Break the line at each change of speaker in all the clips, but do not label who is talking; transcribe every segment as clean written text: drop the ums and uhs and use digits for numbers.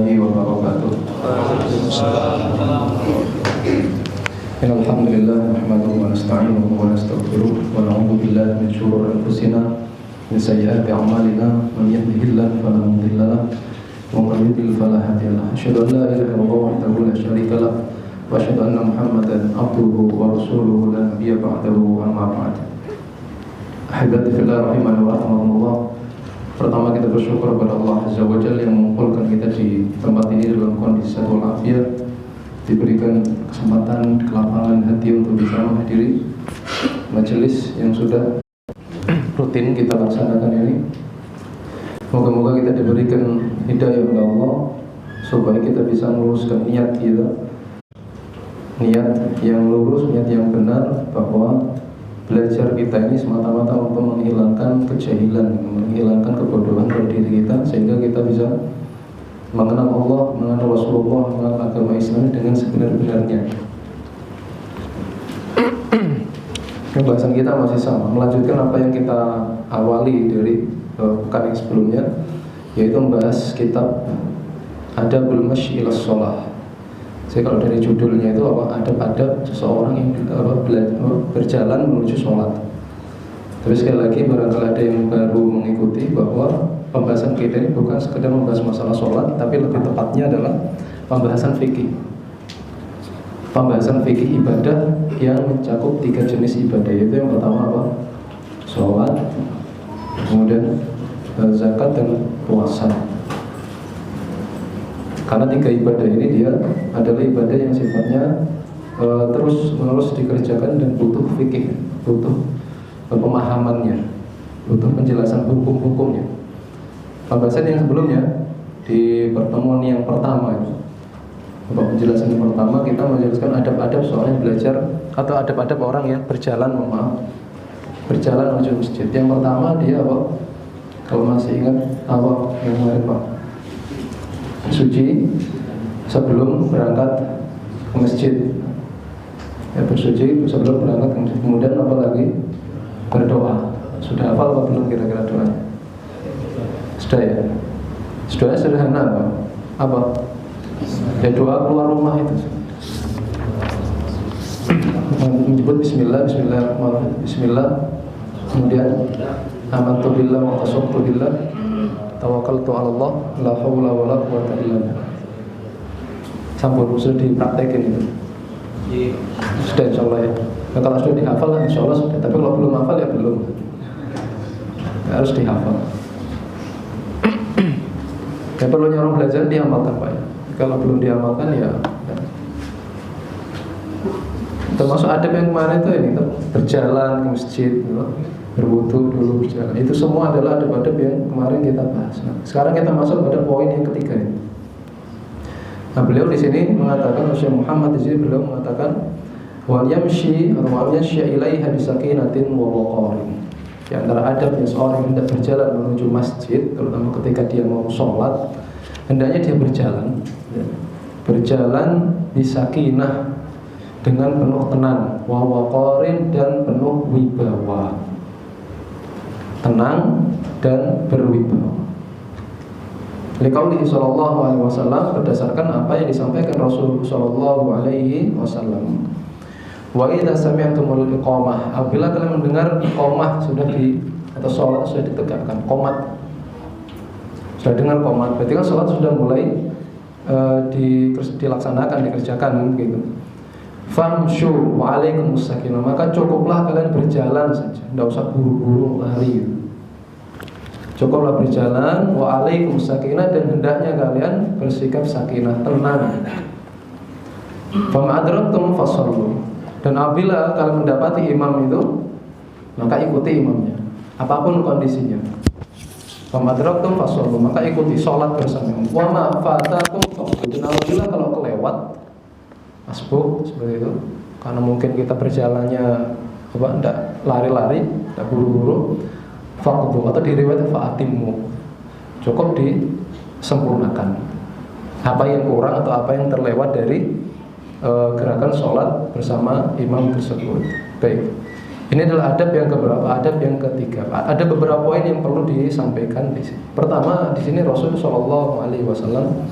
warahmatullahi wabarakatuh. Alhamdulillah nahmaduhu wa nasta'inuhu wa nastaghfiruh wa na'udzu billahi min shururi anfusina min sayyiati a'malina man yahdihillahu fala mudilla lahu wa man yudlil fala hadiya lahu. Asyhadu an la ilaha illallah wahdahu la syarika lahu wa asyhadu anna Muhammadan abduhu wa rasuluhu la nabiyya ba'dahu amma ba'd. Ahibati fillah rahimani wa rahmatullah. Pertama kita bersyukur kepada Allah Azza wa Jalla yang mengumpulkan kita di tempat ini dalam kondisi sehat walafiat, diberikan kesempatan, kelapangan hati untuk bisa menghadiri majelis yang sudah rutin kita laksanakan ini. Moga-moga kita diberikan hidayah oleh Allah supaya kita bisa meluruskan niat kita, niat yang lurus, niat yang benar, bahwa belajar kita ini semata-mata untuk menghilangkan kejahilan, menghilangkan kebodohan dari diri kita, sehingga kita bisa mengenal Allah, mengenal Rasulullah, mengenal agama Islam dengan sebenar-benarnya. Pembahasan kita masih sama, melanjutkan apa yang kita awali dari pekan yang sebelumnya, yaitu membahas kitab Adabul Masyi ilas Shalah. Jadi kalau dari judulnya itu adab-adab seseorang yang berjalan menuju sholat. Tapi sekali lagi barangkali ada yang baru mengikuti bahwa pembahasan kita ini bukan sekedar membahas masalah sholat, tapi lebih tepatnya adalah pembahasan fikih. Pembahasan fikih ibadah yang mencakup 3 jenis ibadah, yaitu yang pertama apa? Sholat, kemudian zakat dan puasa. Karena 3 ibadah ini dia adalah ibadah yang sifatnya terus menerus dikerjakan dan butuh fikih, butuh pemahamannya, butuh penjelasan hukum-hukumnya. Pembahasan yang sebelumnya di pertemuan yang pertama itu, penjelasan yang pertama kita menjelaskan adab-adab seorang yang belajar atau adab-adab orang yang berjalan berjalan menuju masjid. Yang pertama dia apa? Kalau masih ingat apa yang kemarin Pak? Suci sebelum berangkat ke masjid, ya, bersuci sebelum berangkat ke masjid. Kemudian apa lagi? Berdoa. Sudah hafal apa belum kira-kira doanya? Sudah ya? Sudah sederhana Pak. Apa? Ya, doa keluar rumah itu. Menyebut Bismillah, Bismillahirrahmanirrahim, Bismillah. Kemudian amantu billah wa tasaddaqtu billah, tawakkaltu 'ala Allah, la haula wala quwwata illa billah. Sampun sudah dipraktekin itu. Sudah insyaallah ya. Nah, kalau sudah dihafal insyaallah sudah. Tapi kalau belum hafal ya belum. Harus dihafal. Ya, perlunya orang belajar diamalkan Pak ya. Kalau belum diamalkan ya. Termasuk adab yang kemarin itu ini berjalan ke masjid, berwudu dulu berjalan. Itu semua adalah adab-adab yang kemarin kita bahas. Nah, sekarang kita masuk pada poin yang ketiga ini. Nah, beliau di sini mengatakan, Syekh Muhammad di sini beliau mengatakan wa yamshi ilaiha bisakinatin wa waqarin. Di antara adabnya seorang yang hendak berjalan menuju masjid, terutama ketika dia mau sholat, hendaknya dia berjalan bisakinah, dengan penuh tenang, wa waqarin, dan penuh wibawa, tenang dan berwibawa. Liqaulihi sallallahu alaihi wasallam, berdasarkan apa yang disampaikan Rasul sallallahu alaihi wasallam. Wa idza sami'tumul iqamah, apabila kalian mendengar iqamah sudah atau salat sudah ditegakkan, qomat. Sudah dengar qomat, berarti kan salat sudah mulai dilaksanakan, dikerjakan gitu. Famshu wa alaikumus sakinah, maka cukuplah kalian berjalan saja, tidak usah buru-buru lari. Cukuplah berjalan, wa alaikumus sakinah, dan hendaknya kalian bersikap sakinah, tenang. Fama adraktum fasallu, dan apabila kalian mendapati imam itu, maka ikuti imamnya, apapun kondisinya. Fama adraktum fasallu, maka ikuti sholat bersama. Wa ma fatakum faqdu, dan apabila kalau kelewat masbuk seperti itu, karena mungkin kita berjalannya tidak lari-lari, tidak buru-buru, faqdu, atau diriwayat fa'atimmu, cukup disempurnakan apa yang kurang atau apa yang terlewat dari gerakan sholat bersama imam tersebut. Baik, ini adalah adab yang keberapa? Adab yang ketiga. Ada beberapa poin yang perlu disampaikan di sini. Pertama, di sini Rasul Shallallahu Alaihi Wasallam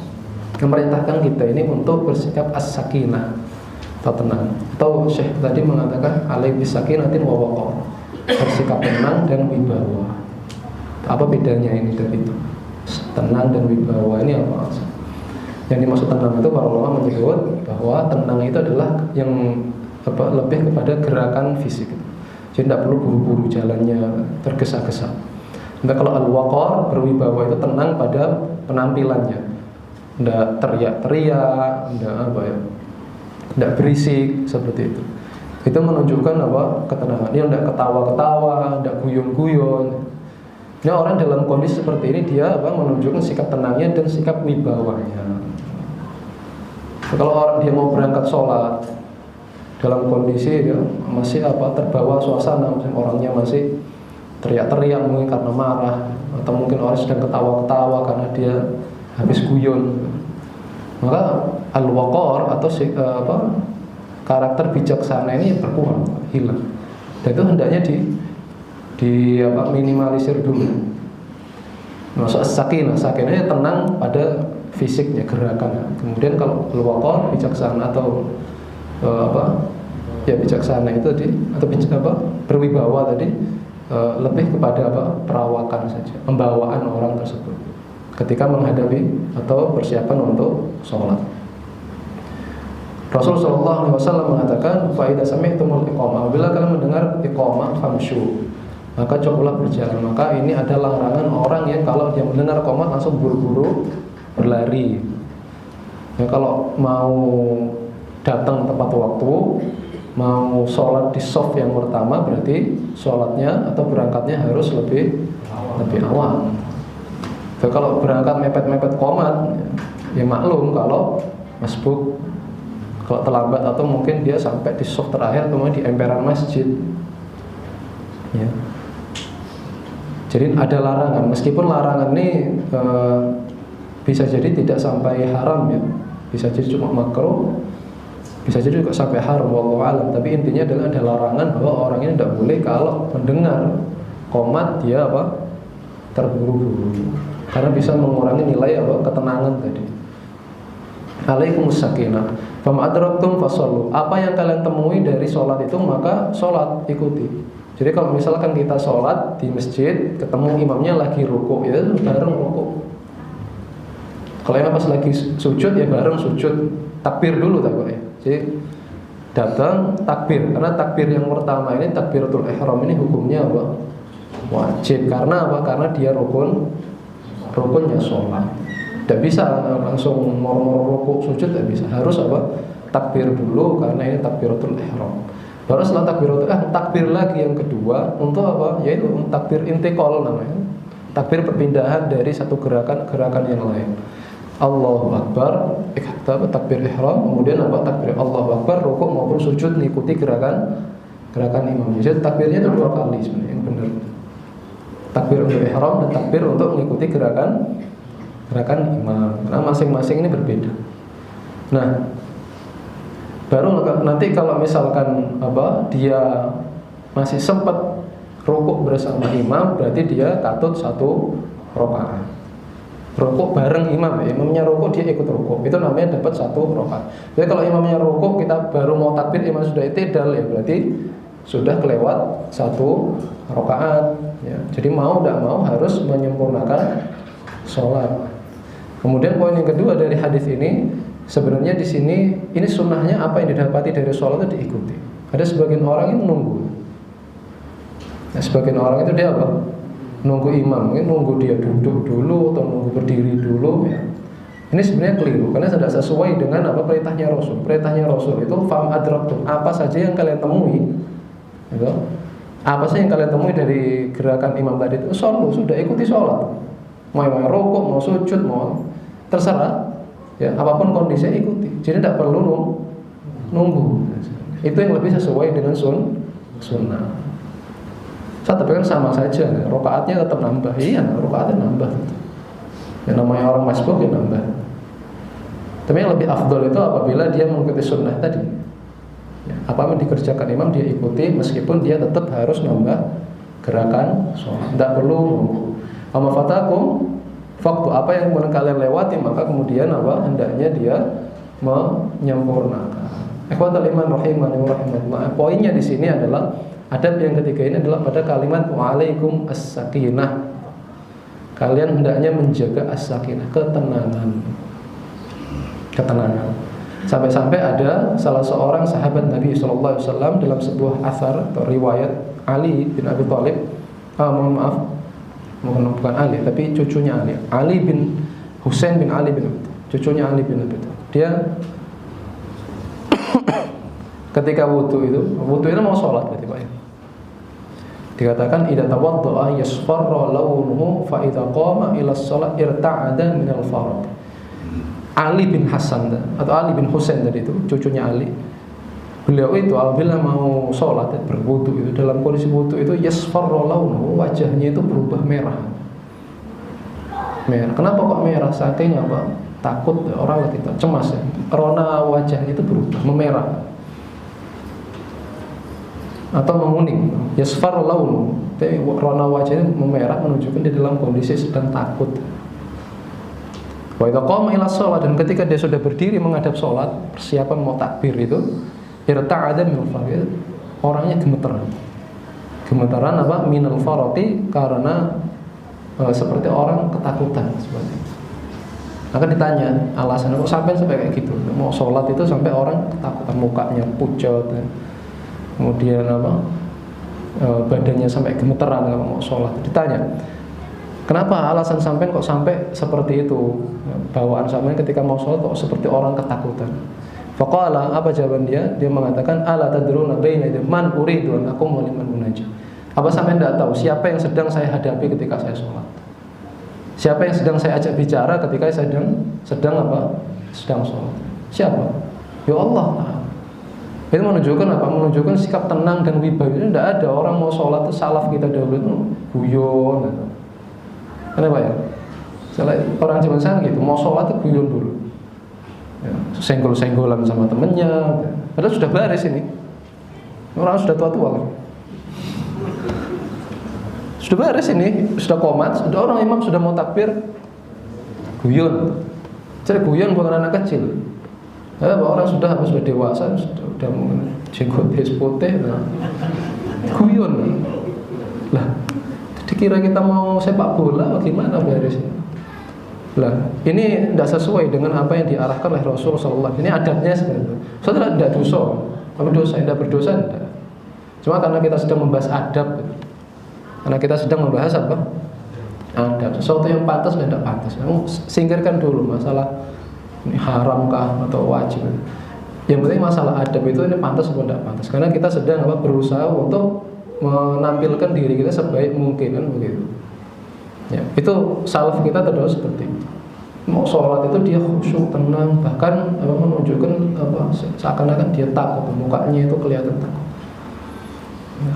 memerintahkan kita ini untuk bersikap as-sakinah atau tenang. Atau Syekh tadi mengatakan alaih bis-sakinatin wa waqar, bersikap tenang dan wibawa. Apa bedanya ini dari itu? Tenang dan wibawa ini apa? Yang dimaksud tenang itu para ulama menyebut bahwa tenang itu adalah yang lebih kepada gerakan fisik. Jadi tidak perlu buru-buru jalannya tergesa-gesa. Nah, kalau al-waqar, berwibawa itu tenang pada penampilannya. Tidak teriak-teriak, tidak berisik seperti itu. Itu menunjukkan ketenangan. Dia tidak ketawa-ketawa, tidak guyon-guyon. Ini orang dalam kondisi seperti ini dia menunjukkan sikap tenangnya dan sikap wibawanya. Kalau orang dia mau berangkat sholat dalam kondisi dia masih terbawa suasana, orangnya masih teriak-teriak mungkin karena marah, atau mungkin orang sedang ketawa-ketawa karena dia habis guyon, maka al-waqar atau karakter bijaksana ini berkurang, hilang. Dan itu hendaknya minimalisir dulu. Maksud sakinahnya tenang pada fisiknya, gerakan. Kemudian kalau al-waqar bijaksana atau bijaksana itu atau berwibawa tadi lebih kepada perawakan saja, pembawaan orang tersebut ketika menghadapi atau persiapan untuk sholat. Rasulullah SAW mengatakan, fa idza sami'tumul iqamah, apabila kalian mendengar iqamah famshu, maka cukuplah berjalan. Maka ini ada larangan orang yang kalau dia mendengar iqamah langsung buru-buru berlari. Ya, kalau mau datang tepat waktu, mau sholat di shaf yang pertama, berarti sholatnya atau berangkatnya harus lebih awal. Jadi kalau berangkat mepet-mepet qomat, ya maklum kalau masbuk, kalau terlambat atau mungkin dia sampai di shaf terakhir kemudian di emperan masjid. Ya. Jadi ada larangan, meskipun larangan ini bisa jadi tidak sampai haram ya, bisa jadi cuma makruh, bisa jadi juga sampai haram, wallahu alam. Tapi intinya adalah ada larangan bahwa orang ini tidak boleh kalau mendengar qomat dia terburu-buru, karena bisa mengurangi nilai ketenangan tadi. Alaikumus sakinah, fama adraktum fasallu. Apa yang kalian temui dari sholat itu maka sholat ikuti. Jadi kalau misalkan kita sholat di masjid ketemu imamnya lagi rukuk, ya bareng rukuk. Kalau yang pas lagi sujud ya bareng sujud, takbir dulu ya. Jadi datang takbir, karena takbir yang pertama ini takbiratul ihram ini hukumnya wajib. Karena karena dia rukunnya sholat. Tidak bisa langsung moro-moro rukuk sujud, tidak bisa. Harus takbir dulu, karena ini takbiratul ihram. Baru setelah takbir lagi yang kedua untuk yaitu takbir intiqal namanya. Takbir perpindahan dari satu gerakan yang lain. Allahu Akbar, takbir ihram, kemudian takbir Allahu Akbar, rukuk maupun sujud mengikuti gerakan imam. Jadi takbirnya itu 2 kali sebenarnya yang benar. Takbir untuk ihram dan takbir untuk mengikuti gerakan imam. Karena masing-masing ini berbeda. Nah, baru nanti kalau misalkan dia masih sempat rukuk bersama imam, berarti dia katut 1 rakaat. Rukuk bareng imam, imamnya rukuk dia ikut rukuk, itu namanya dapat 1 rakaat. Jadi kalau imamnya rukuk kita baru mau takbir, imam sudah i'tidal, ya berarti sudah kelewat 1 rakaat. Ya. Jadi mau tidak mau harus menyempurnakan sholat. Kemudian poin yang kedua dari hadis ini, sebenarnya di sini ini sunnahnya apa yang didapati dari sholat itu diikuti. Ada sebagian orang yang menunggu. Nah, sebagian orang itu dia nunggu imam, mungkin nunggu dia duduk dulu atau nunggu berdiri dulu ya. Ini sebenarnya keliru karena tidak sesuai dengan perintahnya Rasul. Perintahnya Rasul itu fam adraktum, apa saja yang kalian temui, gitu. Apa saja yang kalian temui dari gerakan imam tadi itu, sudah ikuti sholat. Mau rukuk, mau sujud, mau terserah, ya apapun kondisinya ikuti. Jadi tidak perlu nunggu. Itu yang lebih sesuai dengan sunnah. Tapi kan sama saja, rakaatnya tetap nambah. Iya, rakaatnya nambah. Yang namanya orang masbuk ya nambah. Tapi yang lebih afdol itu apabila dia mengikuti sunnah tadi. Ya, apa yang dikerjakan imam dia ikuti, meskipun dia tetap harus nambah gerakan sholat. Tidak perlu nunggu. Amma fatakum waktu apa yang kemudian kalian lewati, maka kemudian apa hendaknya dia menyempurnakan. Ikhwatul iman rahimani wa rahimakumullah. Poinnya di sini adalah adab yang ketiga ini adalah pada kalimat wa'alaikum as-sakinah. Kalian hendaknya menjaga as-sakinah, ketenangan. Sampai-sampai ada salah seorang sahabat Nabi sallallahu alaihi wasallam dalam sebuah athar atau riwayat Ali bin Abi Thalib, bukan Ali, tapi cucunya Ali bin Husain bin Ali bin Abi Thalib, cucunya Ali bin Abi Thalib. Dia ketika wudu itu mau sholat berarti Pak ya. Dikatakan idza tawaddaa yasfarra launuhu fa idza qama ila shalah irta'ada min al-farad. Ali bin Hasan atau Ali bin Husain tadi itu cucunya Ali. Beliau itu apabila mau sholat berwudu itu dalam kondisi wudu itu yasfarra launuhu, wajahnya itu berubah merah. Kenapa kok merah? Saking apa? Takut orang lagi cemas ya. Rona wajah itu berubah memerah atau menguning. Yasfar launu, rona wajahnya memerah menunjukkan di dalam kondisi sedang takut. Wa idza qama ila shalah, dan ketika dia sudah berdiri menghadap sholat, persiapan mau takbir itu, irta'ada min al-farad, orangnya gemetaran apa? Min al-farati, karena seperti orang ketakutan seperti itu. Maka ditanya alasannya kok sampai kayak gitu. Mau sholat itu sampai orang ketakutan, mukanya pucat, kemudian apa badannya sampai gemeteran kalau mau sholat. Ditanya kenapa alasan sampai kok sampai seperti itu, bawaan sampai ketika mau sholat kok seperti orang ketakutan. Faqala, apa jawaban dia? Dia mengatakan ala tadruna baina man uridu an aqum wa liman munajjah. Apa sampai tidak tahu siapa yang sedang saya hadapi ketika saya sholat? Siapa yang sedang saya ajak bicara ketika saya sedang apa? Sedang sholat. Siapa? Ya Allah. Itu menunjukkan apa? Menunjukkan sikap tenang dan wibawa. Ini tidak ada orang mau sholat itu salaf kita dahulu itu guyon. Kenapa ya? Orang zaman sekarang gitu, mau sholat itu guyon dulu. Ya, senggol-senggolan sama temennya. Padahal sudah baris ini. Orang sudah tua-tua kan. Sudah beres ini, sudah komat, sudah orang imam sudah mau takbir, guyon. Jadi guyon bukan anak kecil. Orang sudah dewasa, sudah jenggot putih, guyon. Lah, dikira kita mau sepak bola, bagaimana beresnya? Lah, ini tidak sesuai dengan apa yang diarahkan oleh Rasulullah. Ini adabnya sebenarnya. Saya tidak dosa, kalau dosa tidak berdosa tidak. Cuma karena kita sedang membahas adab. Karena kita sedang membahas apa? Adab. Sesuatu yang pantas dan tidak pantas. Kamu singkirkan dulu masalah ini haramkah atau wajib. Yang penting masalah adab itu ini pantas atau tidak pantas. Karena kita sedang apa? Berusaha untuk menampilkan diri kita sebaik mungkin kan begitu. Ya, itu salaf kita terus seperti itu. Mau sholat itu dia khusyuk, tenang, bahkan menunjukkan apa? Seakan-akan dia takut, mukanya itu kelihatan takut. Ya.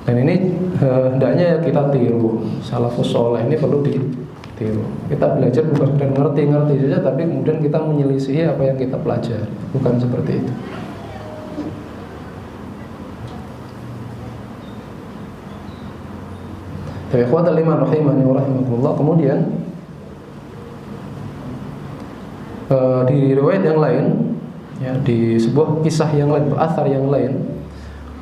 Dan ini hendaknya kita tiru. Salafus sholeh ini perlu ditiru. Kita belajar bukan sekedar ngerti-ngerti saja, tapi kemudian kita menyelisihi apa yang kita pelajari. Bukan seperti itu. Tapi ikhwatal iman rahimani wa rahimakumullah. Kemudian di riwayat yang lain, ya, di sebuah kisah yang lain, athar yang lain,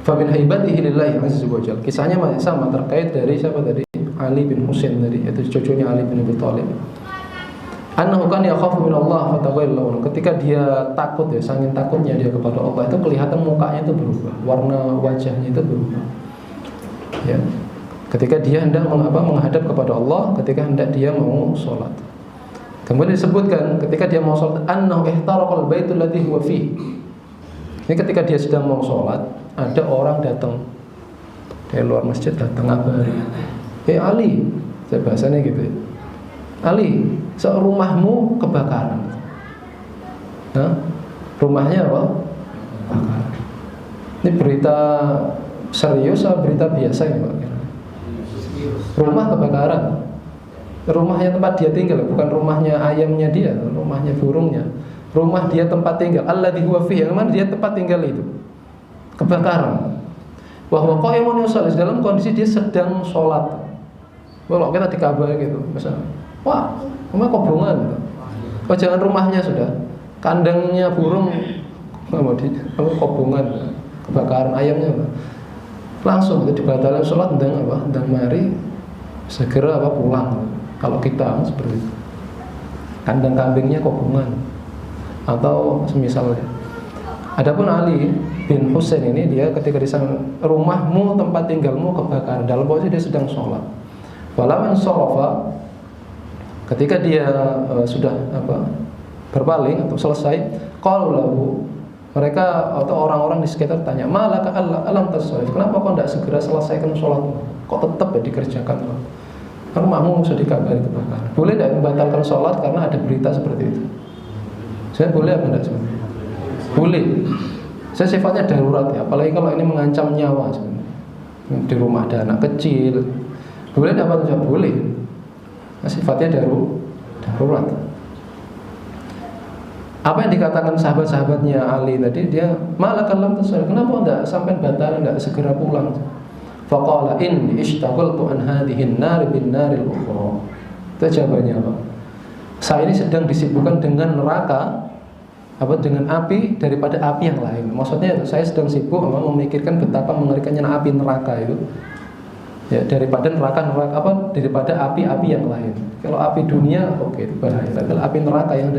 famin haibatihi lillahi azza wa jalla. Kisahnya masih sama, terkait dari siapa tadi? Ali bin Husain tadi, yaitu cucunya Ali bin Abi Thalib. Annahu kan yakhafu min Allah fataghayyara. Ketika dia takut ya, saking takutnya dia kepada Allah, itu kelihatan mukanya itu berubah, warna wajahnya itu berubah. Ya. Ketika dia hendak menghadap kepada Allah, ketika hendak dia mau sholat. Kemudian disebutkan ketika dia mau sholat, annahu ihtaraqal baitul ladzi huwa fi. Ini ketika dia sedang mau sholat, ada orang datang dari luar masjid, datang ngabari, Ali, saya bahasanya gitu ya, Ali, rumahmu kebakaran. Nah, rumahnya apa? Kebakaran. Ini berita serius atau berita biasa ya Pak? Rumah kebakaran. Rumahnya tempat dia tinggal, bukan rumahnya ayamnya dia, rumahnya burungnya. Rumah dia tempat tinggal, alladzi huwa fihi, yang mana dia tempat tinggal itu kebakaran. Wa huwa qa'imun yusalli, dalam kondisi dia sedang sholat. Kalau kita dikabar gitu, misalnya, wah, Rumah kobongan. Oh jangan rumahnya sudah, kandangnya burung mau kobongan, kebakaran ayamnya langsung itu dibatalkan sholat dan mari segera pulang. Kalau kita seperti itu, kandang kambingnya kobongan atau semisalnya. Adapun Ali bin Husain ini dia ketika di sana rumahmu tempat tinggalmu kebakaran dalam posisi dia sedang sholat. Falamman sharafa, ketika dia sudah berpaling atau selesai, qalu lahu, mereka atau orang-orang di sekitar tanya, malaka alam tasawuf, kenapa kau tidak segera selesaikan sholatmu? Kok tetap dikerjakan? Karena rumahmu sudah dikabari kebakaran. Boleh tidak membatalkan sholat karena ada berita seperti itu? Saya boleh apa tidak sebenarnya? Boleh. Saya sifatnya darurat ya, apalagi kalau ini mengancam nyawa sebenarnya. Di rumah ada anak kecil, boleh dapat jawab boleh. Nah, sifatnya darurat. Apa yang dikatakan sahabat-sahabatnya Ali tadi, dia malah kalam tasawuf, kenapa enggak sampai batal, enggak segera pulang? Faqala inni ishtaghaltu an hadhihi an-nar bin naril ukhra. Itu jawabannya apa? Saya ini sedang disibukkan dengan neraka dengan api daripada api yang lain. Maksudnya saya sedang sibuk memikirkan betapa mengerikannya api neraka itu. Ya, daripada neraka daripada api-api yang lain. Kalau api dunia oke, itu bahaya. Tapi kalau api neraka yang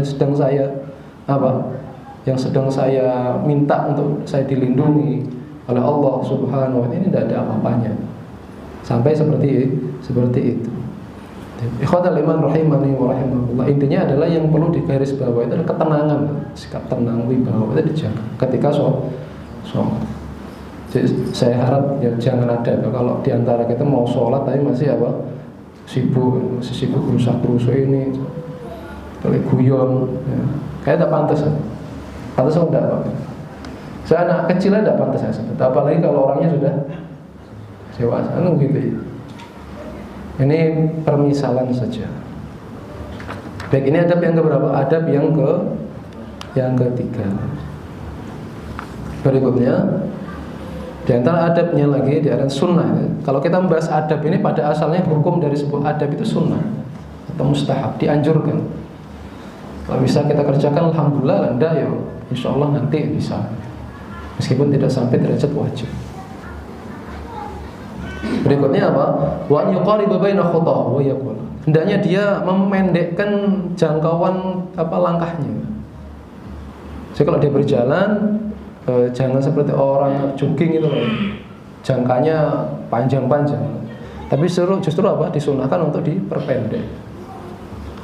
sedang saya minta untuk saya dilindungi oleh Allah Subhanahu wa taala, ini tidak ada apa-apanya. Sampai seperti itu. Ikhwatal iman rahimani wa rahimakumullah. Intinya adalah yang perlu digarisbawahi itu adalah ketenangan, sikap tenang, wibawa itu dijaga ketika sholat. Jadi saya harap ya jangan ada kalau diantara kita mau sholat tapi masih sibuk rusak ini, kali guyon, ya. Kayak tak pantas enggak Pak. Saya anak kecil enggak pantas saya sebut. Apalagi kalau orangnya sudah dewasa, gitu ya. Ini permisalan saja. Baik, ini adab yang keberapa? Adab yang ketiga. Berikutnya, di antara adabnya lagi di antara sunnah. Kalau kita membahas adab ini pada asalnya hukum dari sebuah adab itu sunnah atau mustahab, dianjurkan. Kalau bisa kita kerjakan, alhamdulillah. Anda ya, insya Allah nanti bisa. Meskipun tidak sampai derajat wajib. Berikutnya apa? Wa an yuqariba baina khutahu wa yaqul. Hendaknya dia memendekkan jangkauan langkahnya. Jadi kalau dia berjalan jangan seperti orang jogging itu jangkanya panjang-panjang. Tapi justru disunahkan untuk diperpendek.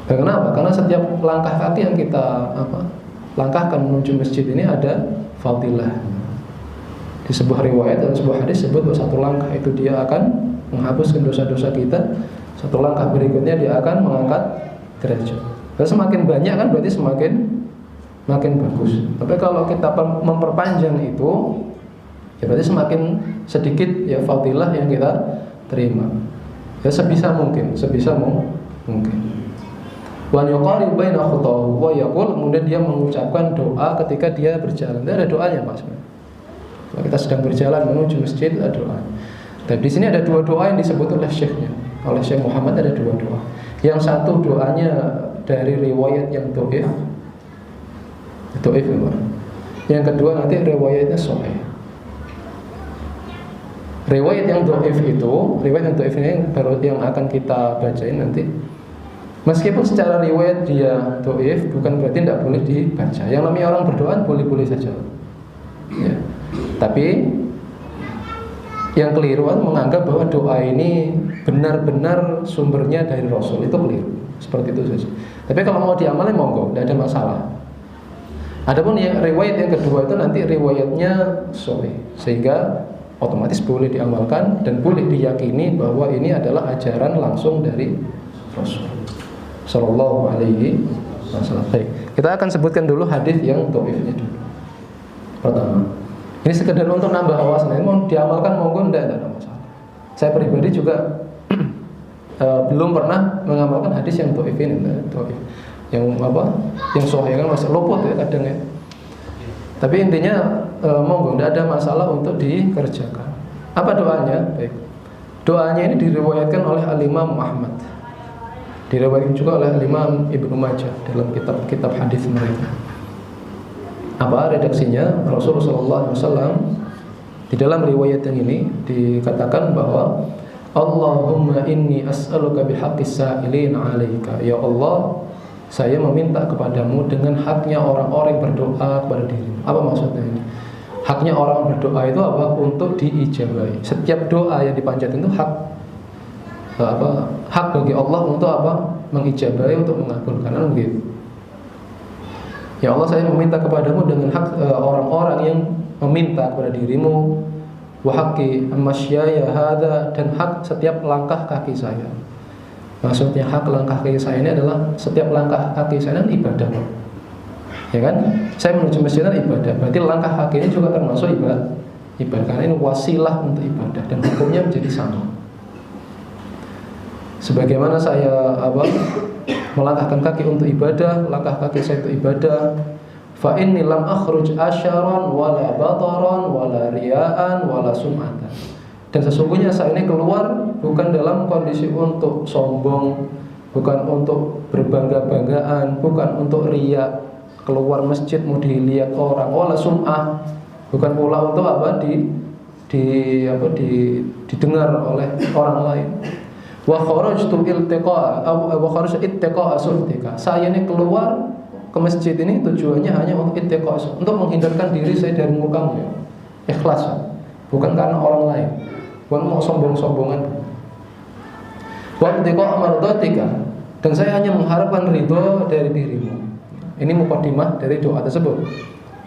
Kenapa? Karena setiap langkah kaki yang kita langkahkan menuju masjid ini ada fadilah. Di sebuah riwayat dan sebuah hadis sebut bahwa satu langkah itu dia akan menghapuskan dosa-dosa kita, satu langkah berikutnya dia akan mengangkat derajat. Dan semakin banyak kan berarti semakin bagus. Tapi kalau kita memperpanjang itu, ya berarti semakin sedikit ya fadilah yang kita terima. Ya sebisa mungkin. Wa yuqarib baina khutahu wa yaqul, kemudian dia mengucapkan doa ketika dia berjalan. Ada doanya Mas. Kalau kita sedang berjalan menuju masjid ada doa. Dan di sini ada dua doa yang disebut oleh Syekhnya, oleh Syekh Muhammad ada dua doa. Yang satu doanya dari riwayat yang dhaif. Yang kedua nanti riwayatnya sahih. Riwayat yang dhaif ini baru yang akan kita bacain nanti. Meskipun secara riwayat dia dhaif, bukan berarti tidak boleh dibaca. Yang namanya orang berdoa boleh-boleh saja. Ya. Tapi yang keliru menganggap bahwa doa ini benar-benar sumbernya dari Rasul, itu keliru. Seperti itu saja. Tapi kalau mau diamalin monggo, tidak ada masalah. Adapun yang riwayat yang kedua itu nanti riwayatnya sahih, sehingga otomatis boleh diamalkan dan boleh diyakini bahwa ini adalah ajaran langsung dari Rasul Sallallahu Alaihi Wasallam. Baik, kita akan sebutkan dulu hadis yang dhaifnya dulu. Pertama, ini sekedar untuk nambah wawasan. Ini mau diamalkan monggo tidak ada masalah. Saya pribadi juga belum pernah mengamalkan hadis yang dhaif ini, yang sahih kan masih luput ya kadang ya. Tapi intinya monggo tidak ada masalah untuk dikerjakan. Apa doanya? Baik. Doanya ini diriwayatkan oleh Al-Imam Ahmad. Diriwayatkan juga oleh Imam Ibnu Majah dalam kitab-kitab hadis mereka. Apa redaksinya? Rasulullah SAW di dalam riwayat yang ini dikatakan bahwa Allahumma inni as'aluka bihaqqis sa'ilin 'alaika. Ya Allah, saya meminta kepadamu dengan haknya orang-orang yang berdoa kepada dirimu. Apa maksudnya ini? Haknya orang berdoa itu apa? Untuk diijabahi. Setiap doa yang dipanjatkan itu hak bagi Allah untuk apa? Mengijabahi, untuk mengabulkan. Begitu. Ya Allah, saya meminta kepadamu dengan hak orang-orang yang meminta kepada dirimu, wa haqqi masyaya hadza, dan hak setiap langkah kaki saya. Maksudnya hak langkah kaki saya ini adalah setiap langkah kaki saya ini ibadah. Ya kan? Saya menuju masjid ibadah. Berarti langkah kaki ini juga termasuk ibadah. Karena ini wasilah untuk ibadah dan hukumnya menjadi sama. Sebagaimana saya melangkahkan kaki untuk ibadah, langkah kaki saya untuk ibadah. Fa inni lam akhruj asyaran wala bataran wala riyaan wala sum'atan. Dan sesungguhnya saya ini keluar bukan dalam kondisi untuk sombong, bukan untuk berbangga-banggaan, bukan untuk riya, keluar masjid mau dilihat orang, wala sum'ah, bukan pula untuk didengar oleh orang lain. Wa kharajtu ittiqa'a suhtika. Saya ini keluar ke masjid ini tujuannya hanya untuk ittiqa', untuk menghindarkan diri saya dari murkamu, ya. Ikhlas, bukan karena orang lain, bukan mau sombong-sombongan. Wa ittiqa' mardatika, dan saya hanya mengharapkan ridho dari dirimu. Ini mukadimah dari doa tersebut.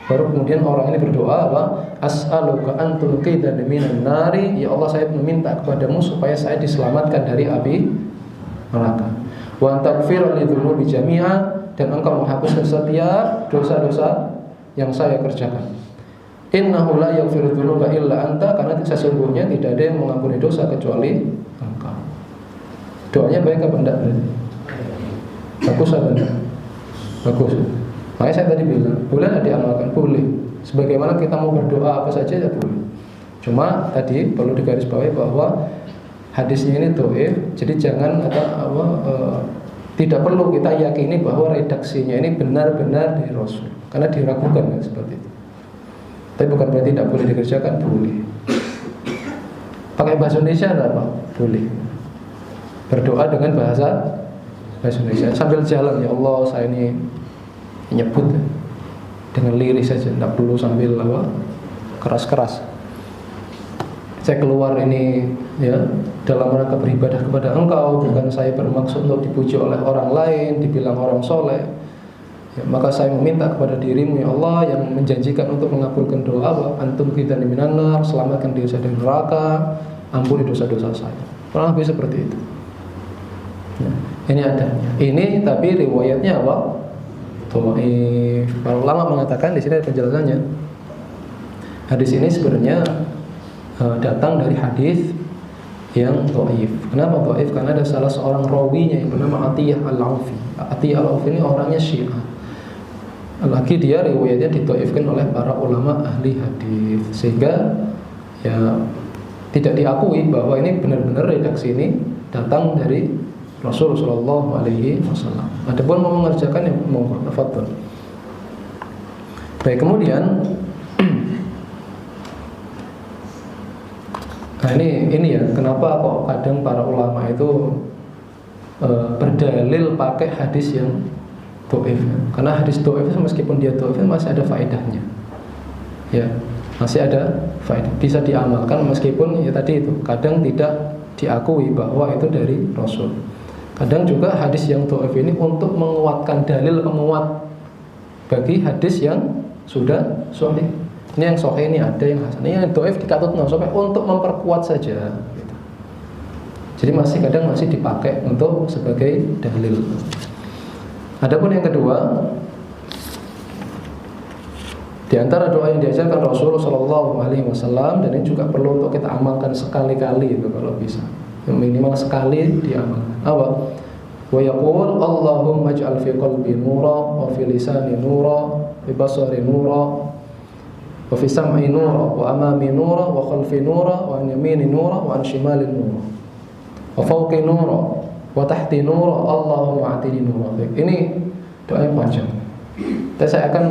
Baru kemudian orang ini berdoa, as'aluka an tunqidhani minan nari, ya Allah, saya meminta kepadamu supaya saya diselamatkan dari api neraka. Wa taghfir li dzunubi jami'a, dan engkau menghapuskan setiap dosa-dosa yang saya kerjakan. Innahu la yaghfiru dzunuba illa anta, karena sesungguhnya tidak ada yang mengampuni dosa kecuali engkau. Doanya baik apa enggak berarti? Bagus apa enggak? Bagus. Makanya saya tadi bilang, boleh tidak diamalkan? Boleh. Sebagaimana kita mau berdoa apa saja ya boleh. Cuma tadi perlu digarisbawahi bahwa hadisnya ini dhaif, jadi jangan tidak perlu kita yakini bahwa redaksinya ini benar-benar dari Rasul, karena diragukan ya, seperti itu. Tapi bukan berarti tidak boleh dikerjakan, boleh. Pakai bahasa Indonesia apa? Boleh. Berdoa dengan bahasa Indonesia sambil jalan, ya Allah, saya ini nyebut dengan liris saja, tidak perlu sambil keras-keras. Saya keluar ini ya dalam rangka beribadah kepada engkau, bukan saya bermaksud untuk dipuji oleh orang lain, dibilang orang soleh. Ya, maka saya meminta kepada dirimu, ya Allah, yang menjanjikan untuk mengabulkan doa, antum kita minan nar, selamatkan diri saya dari neraka, ampuni dosa-dosa saya. Kurang lebih seperti itu. Ya, ini adanya. Ini tapi riwayatnya apa? Dhaif. Para ulama mengatakan di sini ada penjelasannya. Hadis ini sebenarnya datang dari hadis yang dhaif. Kenapa dhaif? Karena ada salah seorang rawinya yang bernama Atiyah Al-Aufi. Atiyah Al-Aufi ini orangnya Syiah. Lagi dia riwayatnya didhaifkan oleh para ulama ahli hadis, sehingga ya tidak diakui bahwa ini benar-benar redaksi ini datang dari Rasul sallallahu alaihi wasallam. Adapun mau mengerjakan yang monggo, tafadhol. Baik, kemudian nah ini ya, kenapa kok kadang para ulama itu berdalil pakai hadis yang dhaif. Karena hadis dhaif meskipun dia dhaif masih ada faedahnya. Ya, masih ada faedah, bisa diamalkan meskipun ya tadi itu kadang tidak diakui bahwa itu dari Rasul. Kadang juga hadis yang dhaif ini untuk menguatkan dalil penguat bagi hadis yang sudah sahih. Ini yang sahih ini ada, yang hasan. Ini yang dhaif dikatutno sampai untuk memperkuat saja gitu. Jadi kadang masih dipakai untuk sebagai dalil. Adapun yang kedua, di antara doa yang diajarkan Rasulullah SAW, dan ini juga perlu untuk kita amalkan sekali-kali itu kalau bisa. Minimal sekali diamalkan. Apa? Wa yaqul Allahumma ij'al fi qalbi nura wa fi lisani nura wa fi basari nura wa fi sam'i nura wa amami nura wa khalfi nura wa an yamini nura wa an shimali nura wa fawqi nura wa wa tahti nur, Allahumma atini nur. Ini doanya panjang. Dan saya akan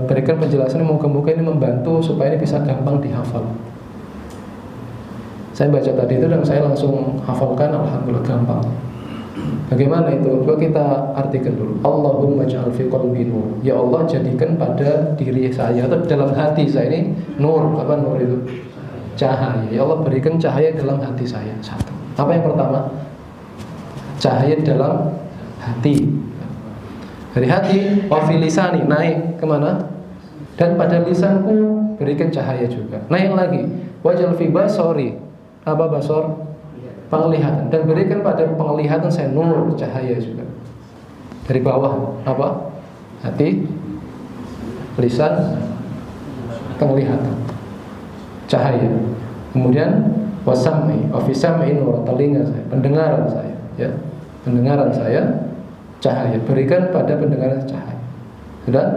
berikan penjelasan, moga-moga ini membantu supaya ini bisa gampang dihafal. Saya baca tadi itu dan saya langsung hafalkan, alhamdulillah gampang. Bagaimana itu? Coba kita artikan dulu. Allahumma ja'al fi qalbi nur. Ya Allah, jadikan pada diri saya atau dalam hati saya ini nur. Apa nur itu? Cahaya. Ya Allah, berikan cahaya dalam hati saya. Satu. Apa yang pertama? Cahaya dalam hati. Dari hati, wa fi lisani, naik kemana? Dan pada lisanku berikan cahaya juga. Naik lagi. Waj'al fi basari. Apa basar? Penglihatan. Dan berikan pada penglihatan saya nur, cahaya juga. Dari bawah apa? Hati, lisan, penglihatan, cahaya. Kemudian wasam'i, ofisami nur, telinga saya, pendengaran saya, ya, pendengaran saya, cahaya. Berikan pada pendengaran cahaya. Sudah?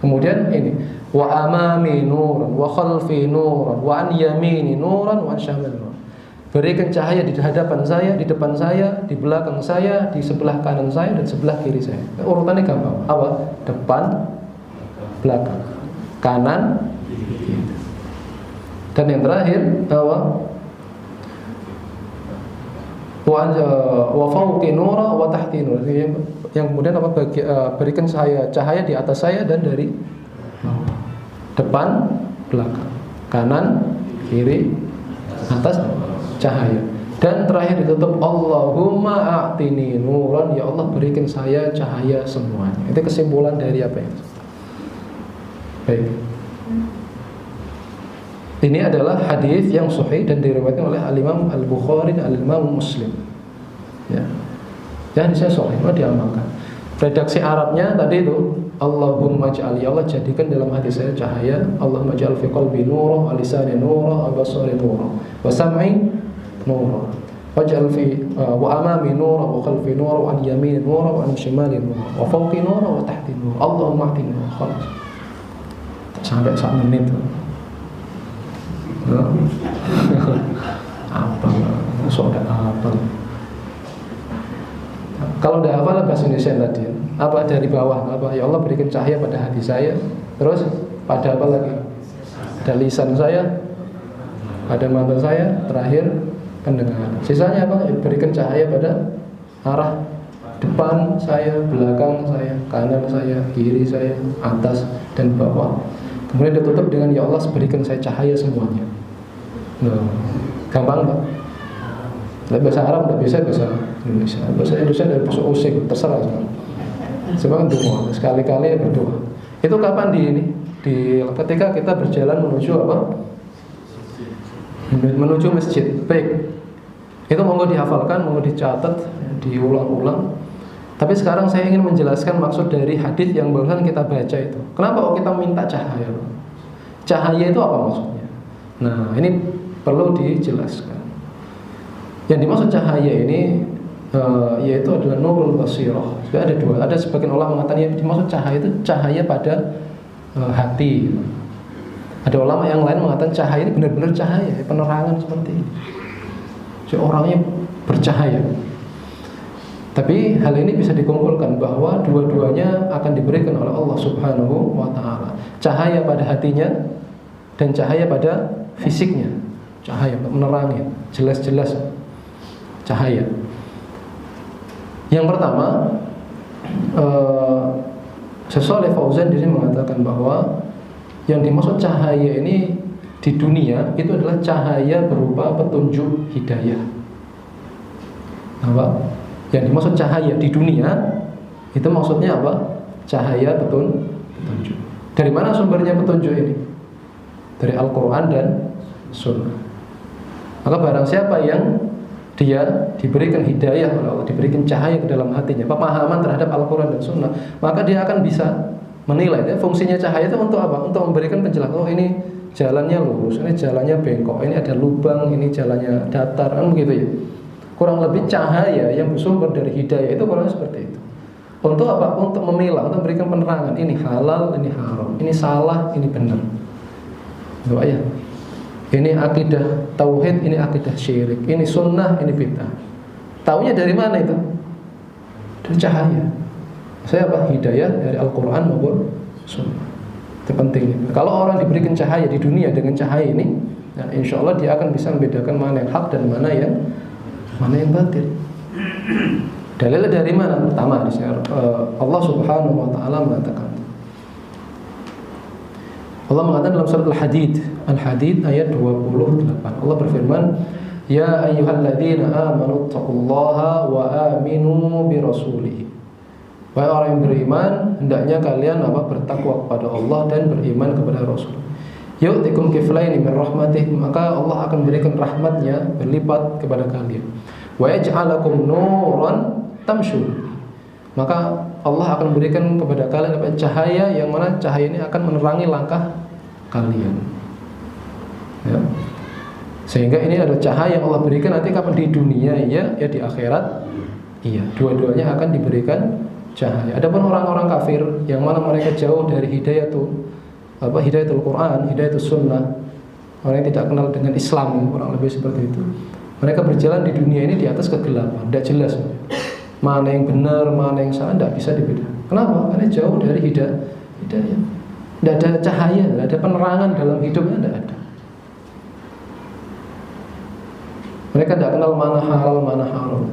Kemudian ini wa amami nuran, wa khalfi nuran, wa an yamini nuran, wa an syamali nuran. Berikan cahaya di hadapan saya, di depan saya, di belakang saya, di sebelah kanan saya, dan sebelah kiri saya. Urutannya gampang. Apa? Depan, belakang, kanan, kiri. Dan yang terakhir, apa? Wa fawqi nura wa tahti nur. Yang kemudian apa? Berikan cahaya di atas saya dan dari depan, belakang, kanan, kiri, atas, cahaya. Dan terakhir ditutup Allahumma a'tini nuran, ya Allah berikan saya cahaya semuanya. Itu kesimpulan dari apa itu? Baik. Ini adalah hadis yang sahih dan diriwayatkan oleh Al-Imam Al-Bukhari dan Al-Imam Muslim. Ya. Hadisnya sahih, mau diamalkan. Redaksi Arabnya tadi itu Allahumma ja'al, ya Allah jadikan dalam hati saya cahaya. Allahumma ja'al fi qalbi nura, wa lisani nura, wa basari nura, wa sam'i nura, waj'al fi wa amami nura, wa khalfi nura, wa an yamini nura, wa an shimali nura, wa fawqi nura, wa tahti nura. Allahumma a'tini nura. Khalas. Sampai 1 menit. Apa? Sudah apa? Kalau udah hafal bahasa Indonesia tadi, apa dari bawah? Apa? Ya Allah berikan cahaya pada hati saya. Terus pada apa lagi? Pada lisan saya, pada mata saya, terakhir pendengaran. Sisanya apa? Berikan cahaya pada arah depan saya, belakang saya, kanan saya, kiri saya, atas dan bawah. Kemudian ditutup dengan ya Allah berikan saya cahaya semuanya. Nah, gampang Pak. Bahasa Arab tidak bisa, bahasa Indonesia. Bahasa Indonesia dari bahasa usik, terserah. Sebenarnya doa, sekali-kali berdoa. Itu kapan ketika kita berjalan menuju apa? Menuju masjid. Baik. Itu monggo dihafalkan, monggo dicatat, diulang-ulang. Tapi sekarang saya ingin menjelaskan maksud dari hadis yang barusan kita baca itu. Kenapa kok kita minta cahaya? Cahaya itu apa maksudnya? Nah, ini perlu dijelaskan. Yang dimaksud cahaya ini yaitu adalah nurul basirah. Ada dua. Ada sebagian ulama mengatakan yang dimaksud cahaya itu cahaya pada hati. Ada ulama yang lain mengatakan cahaya ini benar-benar cahaya, penerangan seperti ini. Jadi orangnya bercahaya. Tapi hal ini bisa dikumpulkan bahwa dua-duanya akan diberikan oleh Allah Subhanahu wa ta'ala. Cahaya pada hatinya dan cahaya pada fisiknya. Cahaya menerangi, jelas-jelas cahaya. Yang pertama, Syekh Shalih Fauzan di sini mengatakan bahwa yang dimaksud cahaya ini di dunia itu adalah cahaya berupa petunjuk hidayah. Apa? Yang dimaksud cahaya di dunia itu maksudnya apa? Cahaya petunjuk. Dari mana sumbernya petunjuk ini? Dari Al-Quran dan Sunnah. Maka barang siapa yang dia diberikan hidayah oleh Allah, diberikan cahaya ke dalam hatinya, pemahaman terhadap Al-Quran dan Sunnah, maka dia akan bisa menilai. Fungsinya cahaya itu untuk apa? Untuk memberikan penjelasan. Oh, ini jalannya lurus, ini jalannya bengkok, ini ada lubang, ini jalannya datar, kan begitu ya. Kurang lebih cahaya yang bersumber dari hidayah itu kurang seperti itu. Untuk apa? Untuk memilah, untuk memberikan penerangan. Ini halal, ini haram, ini salah, ini benar. Itu aja. Ini akidah tauhid, ini akidah syirik, ini sunnah, ini bid'ah. Taunya dari mana itu? Dari cahaya. Saya apa? Hidayah dari Al-Quran maupun Sunnah. Itu penting. Kalau orang diberikan cahaya di dunia dengan cahaya ini, nah, insya Allah dia akan bisa membedakan mana yang hak dan mana yang batil. Dalilnya dari mana? Pertama, Allah Subhanahu wa taala mengatakan. Allah mengatakan dalam surat Al-Hadid ayat 28. Allah berfirman, "Ya ayyuhalladzina amanu taqullaha wa aminu bi rasulih." Wahai orang yang beriman, hendaknya kalian bertakwa kepada Allah dan beriman kepada Rasul. Yu'tikum kiflaini min rahmatih, maka Allah akan berikan rahmatnya berlipat kepada kalian. Wa yaj'alakum nuran tamshu, maka Allah akan berikan kepada kalian cahaya yang mana cahaya ini akan menerangi langkah kalian. Ya. Sehingga ini adalah cahaya yang Allah berikan nanti kapan di dunia ya di akhirat iya. Dua-duanya akan diberikan cahaya. Adapun orang-orang kafir yang mana mereka jauh dari hidayatul Quran, hidayatul Sunnah, orang yang tidak kenal dengan Islam, orang lebih seperti itu. Mereka berjalan di dunia ini di atas kegelapan, tidak jelas mana yang benar, mana yang salah, tidak bisa dibedakan. Kenapa? Karena jauh dari hidayah. Tidak ada cahaya, tidak ada penerangan dalam hidupnya, tidak ada. Mereka tidak kenal mana halal, mana haram.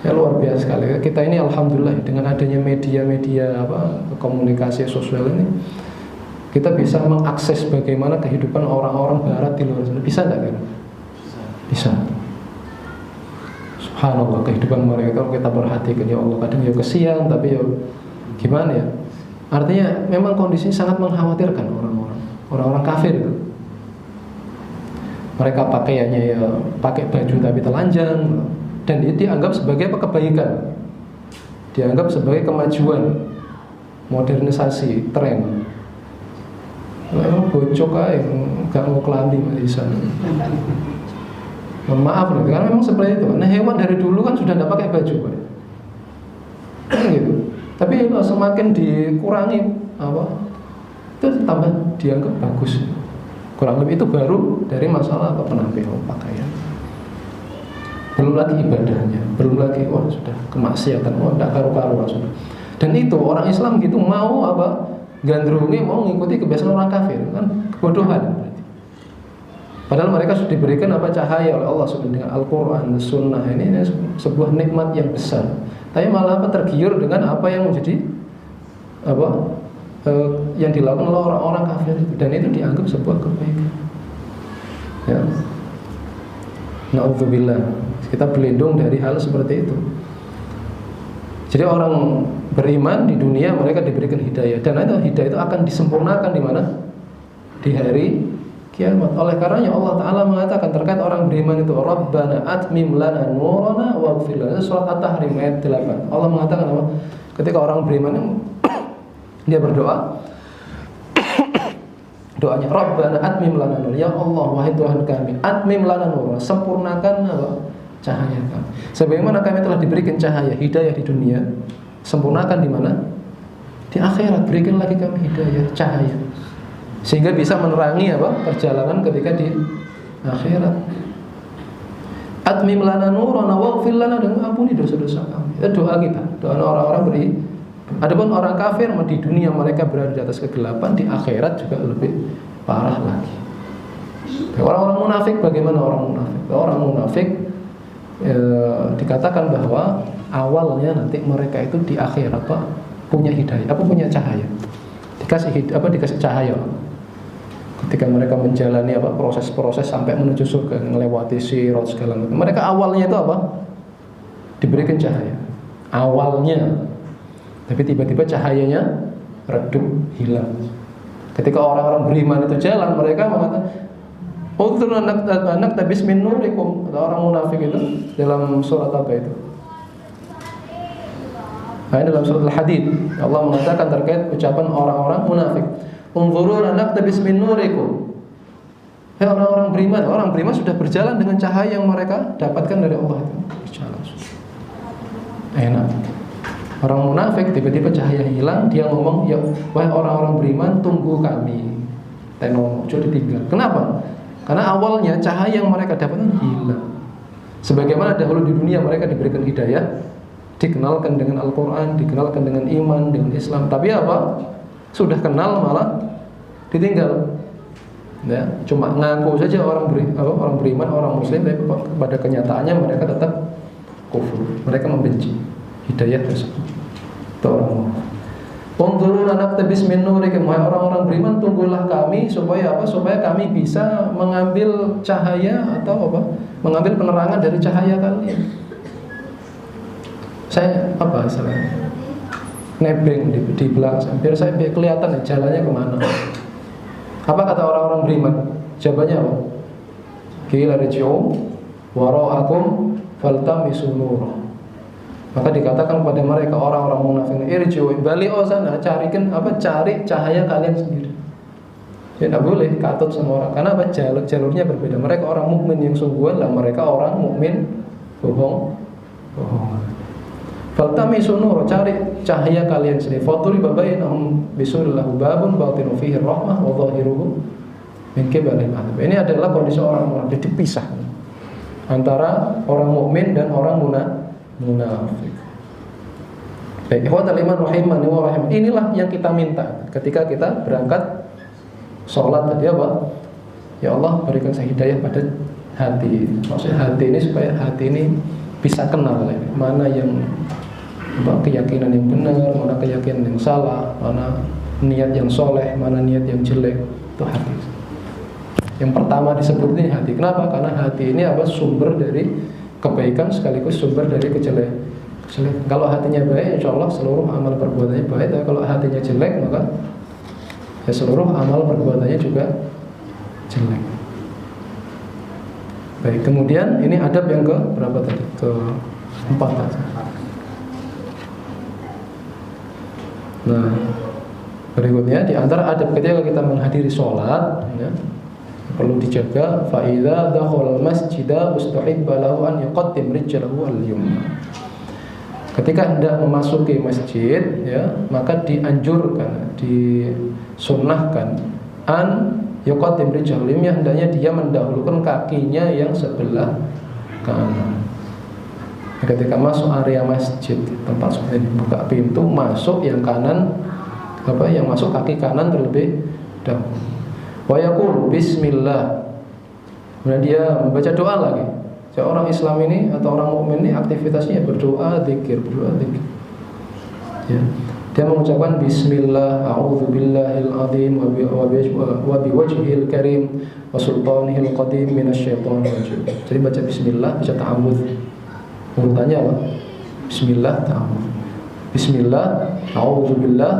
Ya, luar biasa sekali. Kita ini alhamdulillah dengan adanya media-media komunikasi sosial ini, kita bisa mengakses bagaimana kehidupan orang-orang barat di luar sana. Bisa tidak kan? Bisa. Subhanallah, kehidupan mereka kalau kita perhatikan, ya Allah, kadang ya kesian, tapi ya gimana ya? Artinya memang kondisi sangat mengkhawatirkan orang-orang kafir itu. Mereka pakaiannya ya pakai baju tapi telanjang, dan itu dianggap sebagai kebaikan, dianggap sebagai kemajuan, modernisasi, tren. Memang bocok aja, nggak mau kelambi di sana. Maaf nih, karena memang seperti itu. Nah, hewan dari dulu kan sudah tidak pakai baju, kan gitu. Tapi semakin dikurangi itu tambah dianggap bagus. Kurang lebih itu baru dari masalah penampilan pakaian. Belum lagi ibadahnya, belum lagi sudah kemaksiatan, tidak karu-karuan sudah. Dan itu orang Islam gitu mau gandrungi, mau ngikuti kebiasaan orang kafir, kan kebodohan. Padahal mereka sudah diberikan cahaya oleh Allah subhanahu dengan Al-Quran, Sunnah ini sebuah nikmat yang besar. Tapi malah tergiur dengan apa yang menjadi yang dilakukan oleh orang-orang kafir itu, dan itu dianggap sebuah kebaikan. Ya. Na'udzubillah, kita berlindung dari hal seperti itu. Jadi orang beriman di dunia mereka diberikan hidayah, dan hidayah itu akan disempurnakan di mana? Di hari kiamat. Oleh karenanya Allah Ta'ala mengatakan terkait orang beriman itu, Rabbana atmim lana nurana waghfir lana. Surat At-Tahrim ayat 8. Allah mengatakan apa? Ketika orang beriman dia berdoa, doanya Rabbana atmim lana nur, ya Allah wahai Tuhan kami, atmim lana nur, sempurnakan cahaya kami. Sebagaimana kami telah diberikan cahaya hidayah di dunia, sempurnakan di mana? Di akhirat, berikan lagi kami hidayah, cahaya, sehingga bisa menerangi perjalanan ketika di akhirat. Atmim lana nurana waghfir lana, dan ampuni dosa-dosa kami. Itu doa kita, doa orang-orang beriman. Adapun orang kafir di dunia mereka berada di atas kegelapan, di akhirat juga lebih parah lagi. Orang-orang munafik, bagaimana orang munafik? Orang munafik dikatakan bahwa awalnya nanti mereka itu di akhirat punya hidayah, punya cahaya, dikasih cahaya. Ketika mereka menjalani proses-proses sampai menuju surga, melewati sirat segala macam, mereka awalnya itu diberikan cahaya awalnya. Tapi tiba-tiba cahayanya redup, hilang. Ketika orang-orang beriman itu jalan, mereka mengatakan, "Udhurna naktabis min nurikum." Orang munafik itu dalam surat apa itu? Dalam surat Al-Hadid, Allah mengatakan terkait ucapan orang-orang munafik, "Unzuruna naktabis min nurikum." Orang-orang beriman sudah berjalan dengan cahaya yang mereka dapatkan dari Allah itu. Berjalan. Enak. Orang munafik tiba-tiba cahaya hilang, dia ngomong, "Ya, wahai orang-orang beriman, tunggu kami." Tenong, jadi ditinggal. Kenapa? Karena awalnya cahaya yang mereka dapatkan hilang. Sebagaimana dahulu di dunia mereka diberikan hidayah, dikenalkan dengan Al-Quran, dikenalkan dengan iman, dengan Islam. Tapi apa? Sudah kenal malah ditinggal. Ya, cuma ngaku saja orang beriman, orang muslim, tapi pada kenyataannya mereka tetap kufur. Mereka membenci hidayah tersebut. Itu orang. Unzuruna naqtabis min nurikum, orang-orang beriman, tunggulah kami supaya apa? Supaya kami bisa mengambil cahaya atau apa? Mengambil penerangan dari cahaya kalian. Saya apa istilahnya? Nebeng di belakang, biar saya kelihatan jalannya kemana. Apa kata orang-orang beriman? Jawabannya apa? Qila rji'u wara'akum faltamisu nura. Maka dikatakan kepada mereka orang-orang munafik, irji'u, balik sana, cari cahaya kalian sendiri. Ya tidak boleh katut sama orang, karena apa? Jalurnya berbeda. Mereka orang mukmin yang sungguhan, lah mereka orang mukmin bohong. Faltamisu nura, cari cahaya kalian sendiri. Faturi babainahum bisurillahu babun batinu fihi rahmah wa zahiruhu min qibalil adab. Ini adalah kondisi orang munafik, dipisah antara orang mukmin dan orang munafik. Baik, ikhwatal iman rahimani wa rahim. Inilah yang kita minta ketika kita berangkat sholat tadi apa? Ya Allah, berikan saya hidayah pada hati. Maksudnya hati ini supaya hati ini bisa kenal mana yang keyakinan yang benar, mana keyakinan yang salah, mana niat yang soleh, mana niat yang jelek. Itu hati. Yang pertama disebut ini hati. Kenapa? Karena hati ini apa? Sumber dari kebaikan sekaligus sumber dari kejelekan. Kalau hatinya baik, insya Allah seluruh amal perbuatannya baik. Tapi kalau hatinya jelek, maka ya seluruh amal perbuatannya juga jelek. Baik, kemudian ini adab yang ke berapa tadi? Keempat tadi. Nah, berikutnya di antara adab ketika kita menghadiri sholat, ya, perlu dijaga. Fa idza dakhala al-masjida ustahibba lahu an yuqaddim rijlahu al-yumna. Ketika hendak memasuki masjid, ya, maka dianjurkan, disunnahkan an yuqaddim rijlahu al-yumna, hendaknya dia mendahulukan kakinya yang sebelah kanan. Ketika masuk area masjid, tempat sholat, buka pintu, masuk yang kanan, yang masuk kaki kanan terlebih dahulu. Wa yaqulu bismillah. Kemudian dia membaca doa lagi. Orang Islam ini atau orang mukmin ini aktivitasnya berdoa, zikir. Ya. Dia mengucapkan bismillah, a'udzubillahil azim wa biwajhil karim wa sultanihil qadim minasyaitonir rajim. Jadi baca bismillah, baca ta'awudz. Urutannya apa? Bismillah, ta'awudz. Bismillah, a'udzubillah,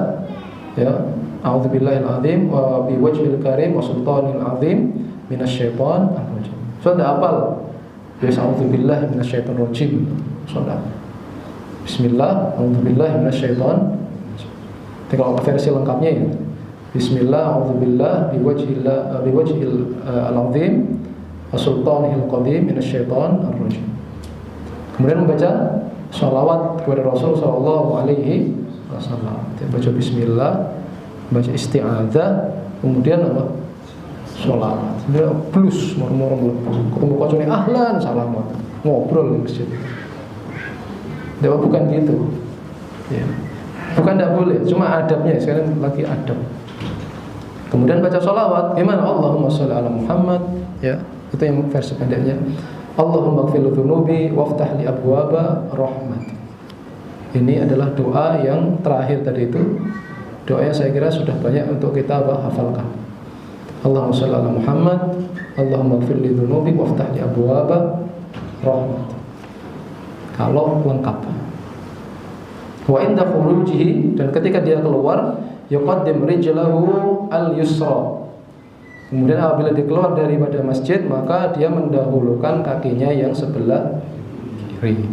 ya. A'udzubillahil azim wa biwajhil karim wa sultanil azim minasyaitonir rajim. Sudah hafal? Biasa a'udzubillahi minasyaitonir rajim. Sudah. Bismillah, a'udzubillahi minasyaitonir. Kalau versi lengkapnya ya. Bismillah, a'udzubillah biwajhil al-azim wa sultanihil qadim minasyaitonir rajim. Kemudian membaca shalawat kepada Rasul sallallahu alaihi wasallam. Dia baca bismillah, baca isti'adzah, kemudian apa? Sholawat. Dia plus murmur ketemu kocone ahlan salamat, ngobrol di masjid. Dia bukan gitu. Ya. Bukan tidak boleh, cuma adabnya. Sekarang lagi adab. Kemudian baca sholawat. Gimana? Allahumma sholli ala Muhammad. Ya, itu yang versi pendeknya. Allahumma ighfir li dzunubi waftah li abwaba rahmat. Ini adalah doa yang terakhir tadi itu. Doa yang saya kira sudah banyak untuk kita hafalkan. Allahumma sholli ala Muhammad, Allahumma ighfir li dzunubi waftah li abwaba rahmat. Kalau lengkap. Wa inda khurujihi, dan ketika dia keluar, yuqaddim rijlahu al-yusra. Kemudian apabila dia keluar daripada masjid, maka dia mendahulukan kakinya yang sebelah kiri.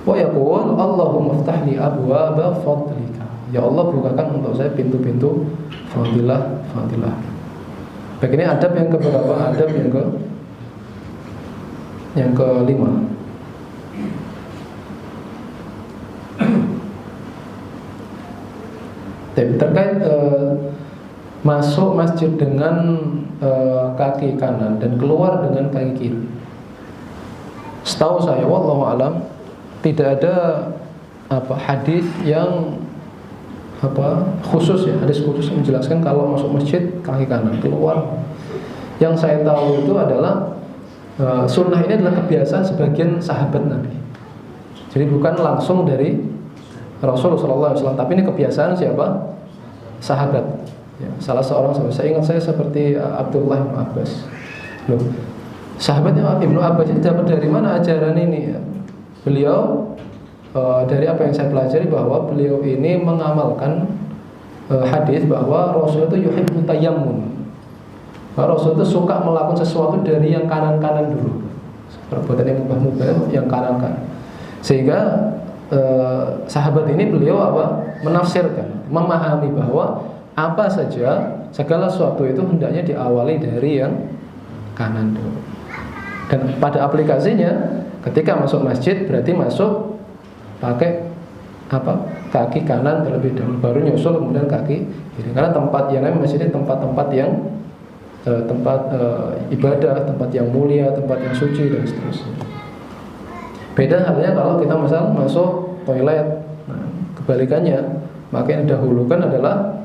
Wa yaqul Allahumma iftah li abwaba fadlika. Ya Allah, bukakan untuk saya pintu-pintu fadilah. Baik, ini adab yang keberapa? Adab yang kelima. Terkait masuk masjid dengan kaki kanan dan keluar dengan kaki kiri. Setahu saya, wallahu alam, tidak ada hadis yang khusus ya, hadis khusus menjelaskan kalau masuk masjid kaki kanan keluar. Yang saya tahu itu adalah sunnah ini adalah kebiasaan sebagian sahabat Nabi. Jadi bukan langsung dari Rasulullah SAW, tapi ini kebiasaan siapa? Sahabat. Ya, salah seorang sahabat. Saya ingat saya seperti Abdullah bin Abbas. Loh, sahabatnya Ibnu Abbas itu dapat dari mana ajaran ini? Ya, beliau dari apa yang saya pelajari bahwa beliau ini mengamalkan hadis bahwa Rasul itu yuhibbu tayammun. Rasul itu suka melakukan sesuatu dari yang kanan-kanan dulu. Perbuatan yang mubah-mubah yang kanan-kanan. Sehingga sahabat ini beliau menafsirkan, memahami bahwa apa saja segala sesuatu itu hendaknya diawali dari yang kanan dulu. Dan pada aplikasinya ketika masuk masjid berarti masuk pakai kaki kanan terlebih dahulu, baru nyusul kemudian kaki kiri. Karena tempat yang namanya masjid ini tempat-tempat yang ibadah, tempat yang mulia, tempat yang suci dan seterusnya. Beda halnya kalau kita masuk toilet. Nah, kebalikannya, maka yang didahulukan adalah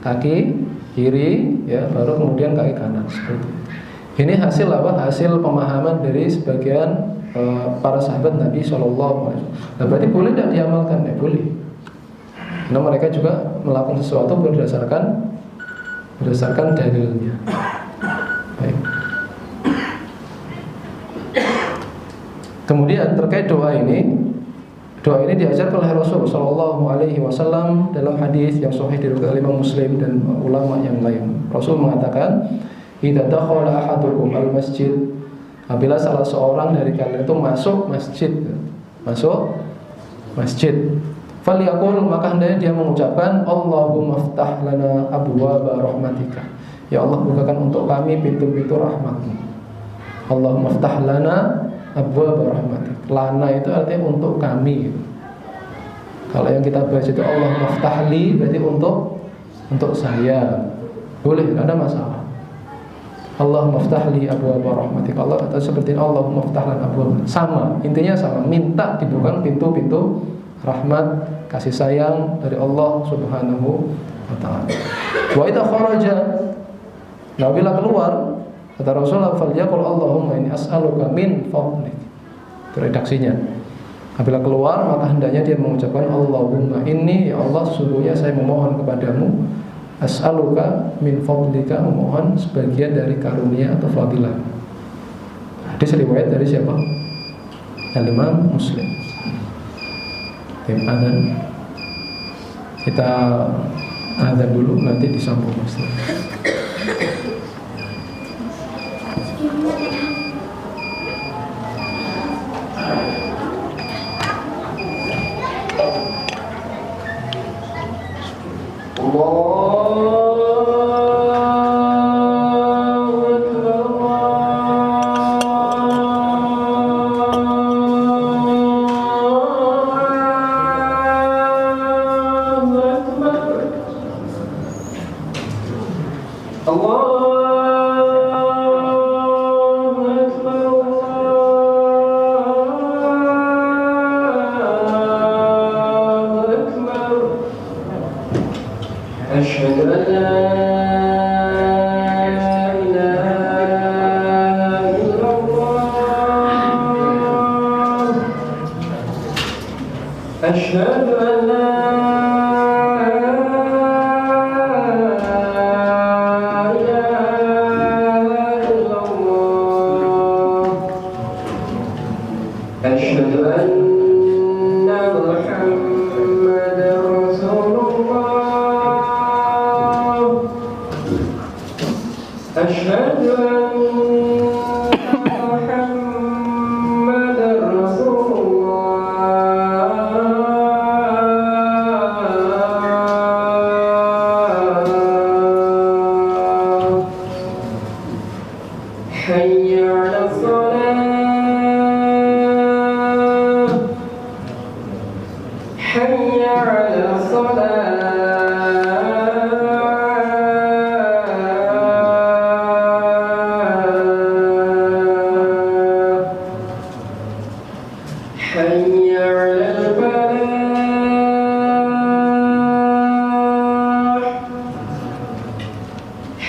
kaki kiri, ya, baru kemudian kaki kanan. Seperti itu. Ini hasil hasil pemahaman dari sebagian para sahabat Nabi SAW. Nah, berarti boleh tidak diamalkan? Boleh. Karena mereka juga melakukan sesuatu berdasarkan dalilnya. Baik. Kemudian terkait doa ini diajarkan oleh Rasul Shallallahu Alaihi Wasallam dalam hadis yang sahih diriwayatkan Imam Muslim dan ulama yang lain. Rasul mengatakan, "Idza dakhala ahadukum al-masjid," apabila salah seorang dari kalian itu masuk masjid, falyaqul, maka hendaknya dia mengucapkan, "Allahumma ftah lana abwaaba rahmatika." Ya Allah, bukakan untuk kami pintu-pintu rahmat-Mu. Allahumma ftah lana abwaaba rahmatik. Lana itu artinya untuk kami. Kalau yang kita baca itu Allahumma ftahli, berarti untuk saya. Boleh, tidak ada masalah. Allahumma ftahli abwaaba rahmatik. Allah kata seperti Allahumma ftah lana abwaaba. Sama, intinya sama. Minta dibukakan pintu-pintu rahmat, kasih sayang dari Allah Subhanahu wa taala. Wa idza kharaja, nah bila keluar, kata Rasulullah, "Falyaqul Allahumma inni as'aluka min fadlik." Itu redaksinya. Apabila keluar, maka hendaknya dia mengucapkan, "Allahumma inni, ya Allah, sesungguhnya saya memohon kepadamu, as'aluka min fadlika, memohon sebagian dari karunia atau fadilah." Hadis riwayat dari siapa? Imam Muslim. Tim adzan. Kita adzan dulu, nanti disambung Muslim.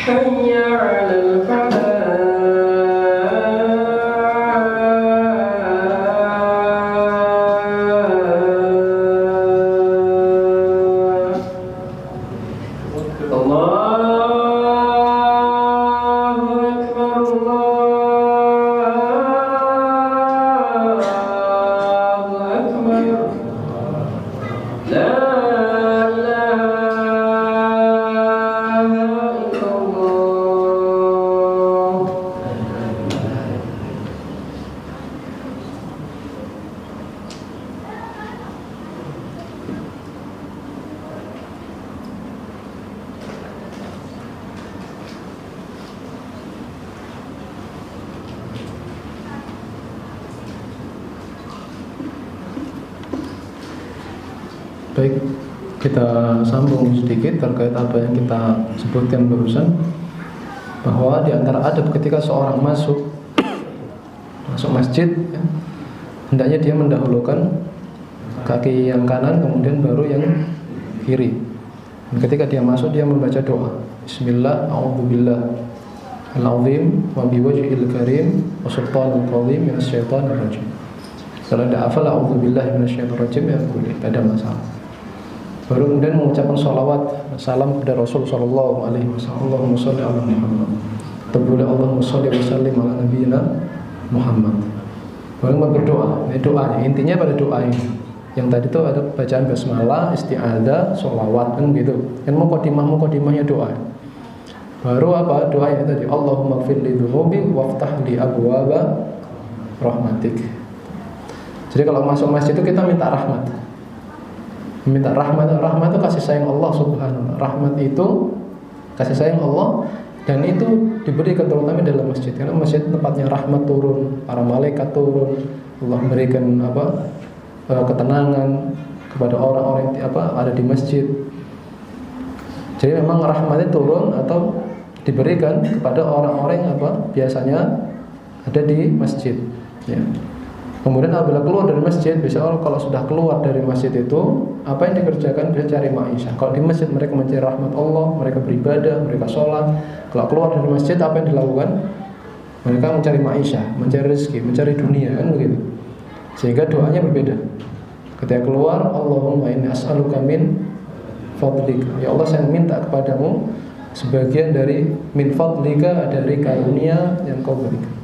حي على Baik, kita sambung sedikit terkait apa yang kita sebutkan barusan, bahwa di antara adab ketika seorang masuk masjid, ya, hendaknya dia mendahulukan kaki yang kanan, kemudian baru yang kiri. Dan ketika dia masuk, dia membaca doa, Bismillah, a'udzubillah al-azim wa biwajhil karim wa sultanil qadhim minasyaitonir rajim. Kalau tidak hafal a'udzubillah minasyaitonir rajim, ya boleh, tidak ada masalah. Baru kemudian mengucapkan salawat salam kepada Rasul sallallahu alaihi wasallam. Allahumma shalli ala Muhammad. Boleh Allahumma shalli wa sallim ala nabiyina Muhammad. Baru berdoa. Ini doanya, intinya pada doa ini. Yang tadi itu ada bacaan basmalah, isti'adzah, salawat, kan gitu. Kan mukadimahnya doa. Baru apa doanya tadi? Allahumma ighfir li dzunubi waftah li abwaaba rahmatik. Jadi kalau masuk masjid itu kita minta rahmat. Minta rahmat itu kasih sayang Allah subhanahu wa ta'ala. Rahmat itu kasih sayang Allah, dan itu diberikan terutama dalam masjid, karena masjid tempatnya rahmat turun, para malaikat turun, Allah memberikan ketenangan kepada orang-orang yang ada di masjid. Jadi memang rahmatnya turun atau diberikan kepada orang-orang yang biasanya ada di masjid, ya. Kemudian apabila keluar dari masjid, biasanya kalau sudah keluar dari masjid itu, apa yang dikerjakan? Bisa cari ma'isyah. Kalau di masjid mereka mencari rahmat Allah, mereka beribadah, mereka sholat. Kalau keluar dari masjid, apa yang dilakukan? Mereka mencari ma'isyah, mencari rezeki, mencari dunia, kan begitu. Sehingga doanya berbeda. Ketika keluar, Allahumma inni as'aluka min fadlika. Ya Allah, saya minta kepadamu sebagian dari min fadlika, dari karunia yang kau berikan.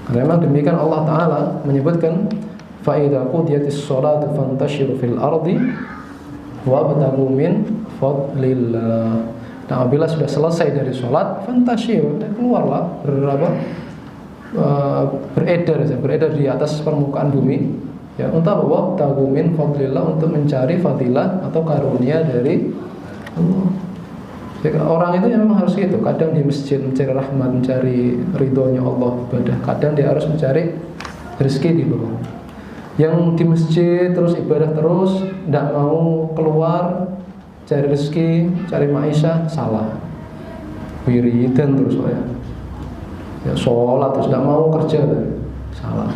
Karena memang demikian Allah Ta'ala menyebutkan fa idza qudiyatis sholatu fantashiru fil ardi wabtaghu min fadlillah. Nah, apabila sudah selesai dari sholat, fantashiru, keluarlah beredar di atas permukaan bumi, ya, untuk wabtaghu min fadlillah, untuk mencari fadilah atau karunia dari Allah. Ya, orang itu memang harus gitu. Kadang di masjid mencari rahmat, mencari ridhonya Allah, ibadah. Kadang dia harus mencari rezeki di luar. Yang di masjid terus ibadah terus, tidak mau keluar cari rezeki, cari ma'isyah, salah. Wiridan terus ya sholat terus, tidak mau kerja, salah.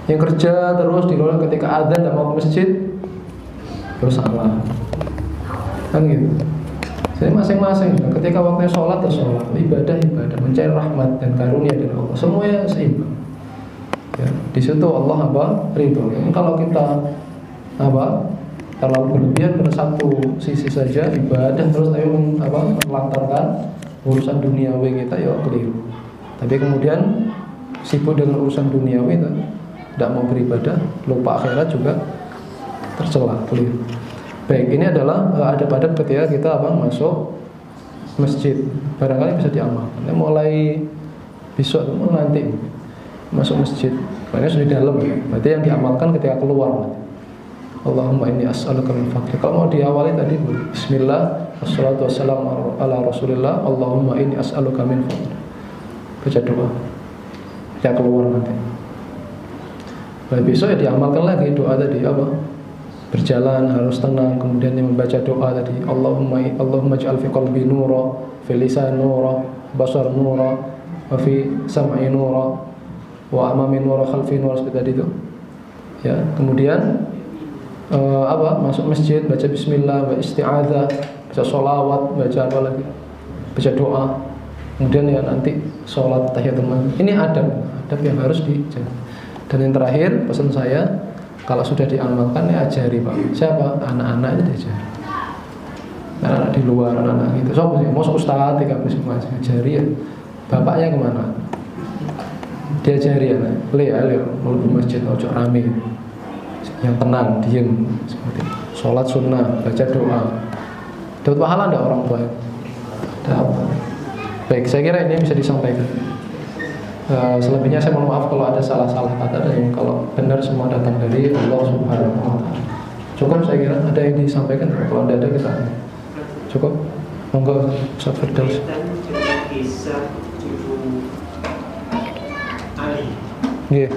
Yang kerja terus di luar, ketika adzan tidak mau ke masjid, terus salah. Kan gitu. Jadi masing-masing, ketika waktunya sholat terus sholat, ibadah, mencari rahmat dan karunia dari Allah, semuanya seimbang. Ya, di situ Allah ridho. Kalau kita terlalu berlebihan pada satu sisi saja ibadah terus, tapi melantarkan urusan duniawi kita, ya keliru. Tapi kemudian sibuk dengan urusan duniawi, tidak mau beribadah, lupa akhirat, juga tercela, keliru. Baik, ini adalah adab-adab ketika kita masuk masjid. Barangkali bisa diamalkan. Mulai besok atau nanti masuk masjid, karena sudah di dalam. Berarti yang diamalkan ketika keluar. Allahumma inni as'aluka min fadlik. Kalau mau diawali tadi, Bismillah, wassalatu wassalamu ala Rasulillah, Allahumma inni as'aluka min fadlik. Baca doa. Ya keluar nanti. Baik, besok ya diamalkan lagi doa tadi berjalan harus tenang, kemudian yang membaca doa tadi Allahumma ij'al fi qalbi nura, fi lisan nura, basar nura, wa fi sam'i nura, wa amami nura, khalfi nura, seperti tadi itu. Ya, kemudian masuk masjid baca bismillah, baca isti'adzah, baca sholawat, baca apa lagi? baca doa, kemudian ya nanti sholat tahiyatul masjid. Ini adab yang harus dijaga. Dan yang terakhir pesan saya, kalau sudah diamalkan ya ajari Pak. Siapa? Anak-anak itu diajari. Anak-anak di luar, anak-anak gitu. So, mau ustaz tiga semua ajari ya. Bapaknya kemana? Diajari ya. Leo, mau ke masjid, ojo rame. Yang tenang, diem seperti itu. Sholat sunnah, baca doa. Dapat pahala enggak orang tua? Dapat. Baik, saya kira ini bisa disampaikan. Selebihnya saya mohon maaf kalau ada salah-salah kata, dan kalau benar semua datang dari Allah Subhanahu wa Ta'ala. Cukup, saya kira. Ada yang disampaikan? Kalau tidak ada kita cukup. Monggo Ustaz Firdaus.
Kisah ibu Ali.
Nggih.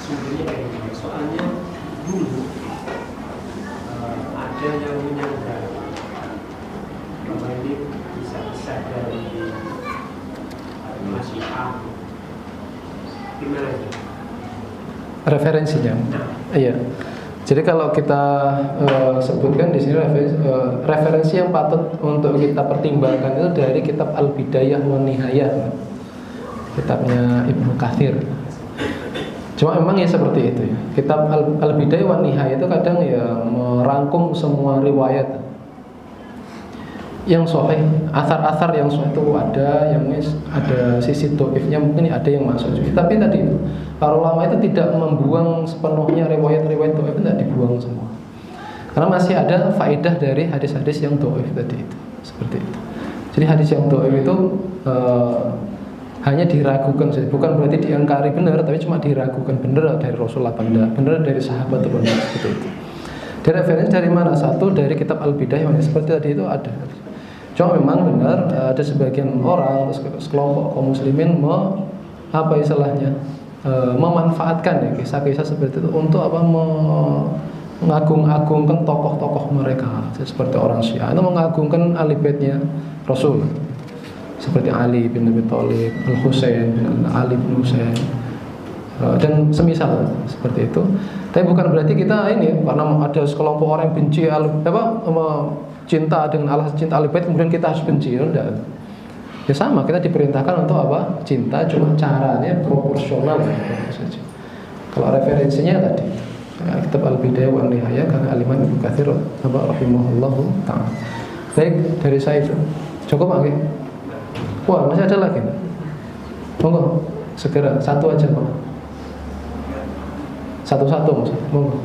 Sumbernya kayak gini. Soalnya dulu ada yang menyangka bahwa ini bisa dari Masyiah. Gimana itu?
Referensinya. Iya. Jadi kalau kita sebutkan di sini referensi yang patut untuk kita pertimbangkan itu dari kitab Al-Bidayah wa Nihayah, kitabnya Ibnu Katsir. Cuma memang ya seperti itu ya. Kitab Al-Bidayah wa Nihayah itu kadang ya merangkum semua riwayat yang sahih, asar-asar yang sahih itu ada, yang ada sisi dhaifnya, mungkin ada yang masuk juga. Tapi tadi itu para ulama itu tidak membuang sepenuhnya riwayat-riwayat dhaif, tidak dibuang semua. Karena masih ada faedah dari hadis-hadis yang dhaif tadi itu. Seperti itu. Jadi hadis yang dhaif itu hanya diragukan saja, bukan berarti diingkari benar, tapi cuma diragukan benar dari Rasulullah benda, benar dari sahabat atau benar, seperti itu. Dan referensi dari mana? Satu dari kitab Al-Bidayah, seperti tadi itu ada. Cuma memang benar ada sebagian orang atau sekelompok kaum muslimin memanfaatkan ya kisah-kisah seperti itu untuk mengagung-agungkan tokoh-tokoh mereka, seperti orang Syiah itu mengagungkan ahli baitnya Rasul, seperti Ali bin Abi Thalib, Al-Husain bin Ali bin Husain, dan semisal seperti itu. Tapi bukan berarti kita ini karena ada sekelompok orang yang benci cinta dengan alasan cinta ahli bait kemudian kita harus benci, enggak. Ya sama, kita diperintahkan untuk apa? Cinta, cuma caranya proporsional saja. Kalau referensinya tadi kitab Al-Bidayah wa Nihayah karena Al-Imam Ibnu Katsir rahimahullahu ta'ala. Baik, dari saya itu cukup lagi. Wah, masih ada lagi. Monggo, segera satu aja Pak. Satu-satu maksud. Monggo.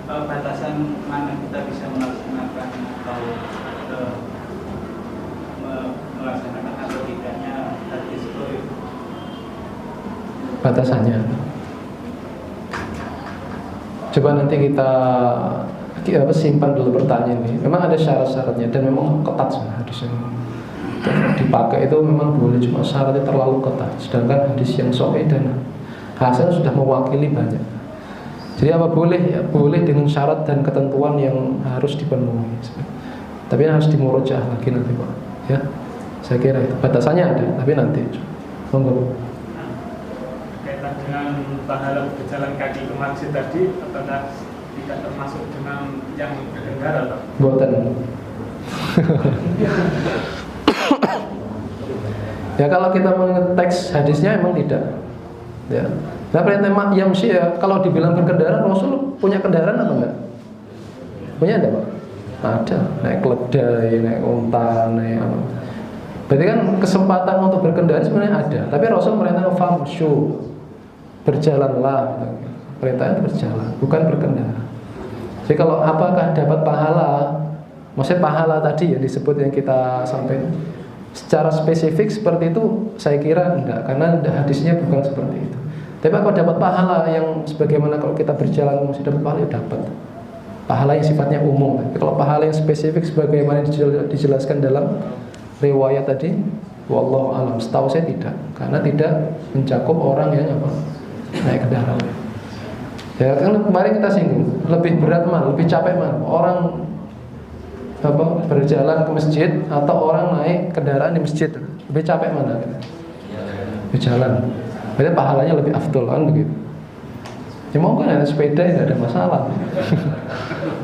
Batasan mana kita bisa melaksanakan atau melaksanakan atau tidaknya hadis dhaif?
Batasannya. Coba nanti kita simpan dulu pertanyaan ini. Memang ada syarat-syaratnya dan memang ketat hadis yang dipakai itu memang boleh, cuma syaratnya terlalu ketat. Sedangkan hadis yang sahih dan hasan sudah mewakili banyak. Jadi apa boleh ya? Boleh dengan syarat dan ketentuan yang harus dipenuhi. Tapi harus dimurojaah lagi nanti Pak. Ya, saya kira itu batasannya ada. Tapi nanti. Monggo.
Kaitan dengan pahala berjalan kaki ke masjid tadi, apakah tidak termasuk dengan yang berkendara atau?
Buatan. Ya kalau kita mengeteks hadisnya emang tidak. Ya. Nah perintah yamsi ya, kalau dibilang berkendaraan, Rasul punya kendaraan atau enggak? Punya ada Pak? Ada, naik keledai, naik unta, naik apa. Berarti kan kesempatan untuk berkendara sebenarnya ada. Tapi Rasul merintahkan famshu, berjalanlah. Perintahnya berjalan, bukan berkendara. Jadi kalau apakah dapat pahala? Maksudnya pahala tadi yang disebut yang kita sampaikan secara spesifik seperti itu, saya kira enggak, karena hadisnya bukan seperti itu. Tapi kalau dapat pahala yang sebagaimana kalau kita berjalan masih dapat pahala, ya dapat pahala yang sifatnya umum. Tapi kalau pahala yang spesifik sebagaimana dijelaskan dalam riwayat tadi, wallahu alam, setahu saya tidak, karena tidak mencakup orang yang naik kendaraan. Ya kan kemarin kita singgung, lebih berat mana, lebih capek mana, orang berjalan ke masjid atau orang naik kendaraan di masjid, lebih capek mana? Berjalan. Berarti pahalanya lebih afdol kan begitu. Ya mau kan ada sepeda ya ada masalah.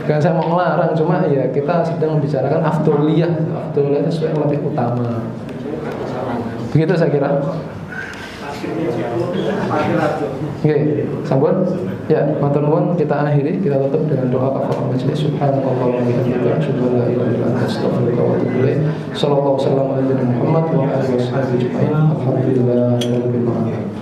Bukan saya mau melarang, cuma ya kita sedang membicarakan afdoliyah. Afdoliyah itu sesuatu yang lebih utama. Begitu saya kira. Oke, sampun. Ya, matur nuwun, kita akhiri, kita tutup dengan doa kafaratul majlis. Subhanallah wa bihamdihi, asyhadu an la ilaha illa anta, astaghfiruka wa atubu ilaik. Shallallahu alaihi wasallam ala nabiyyina Muhammad wa alihi wasallam ajma'in. Alhamdulillahirabbil alamin.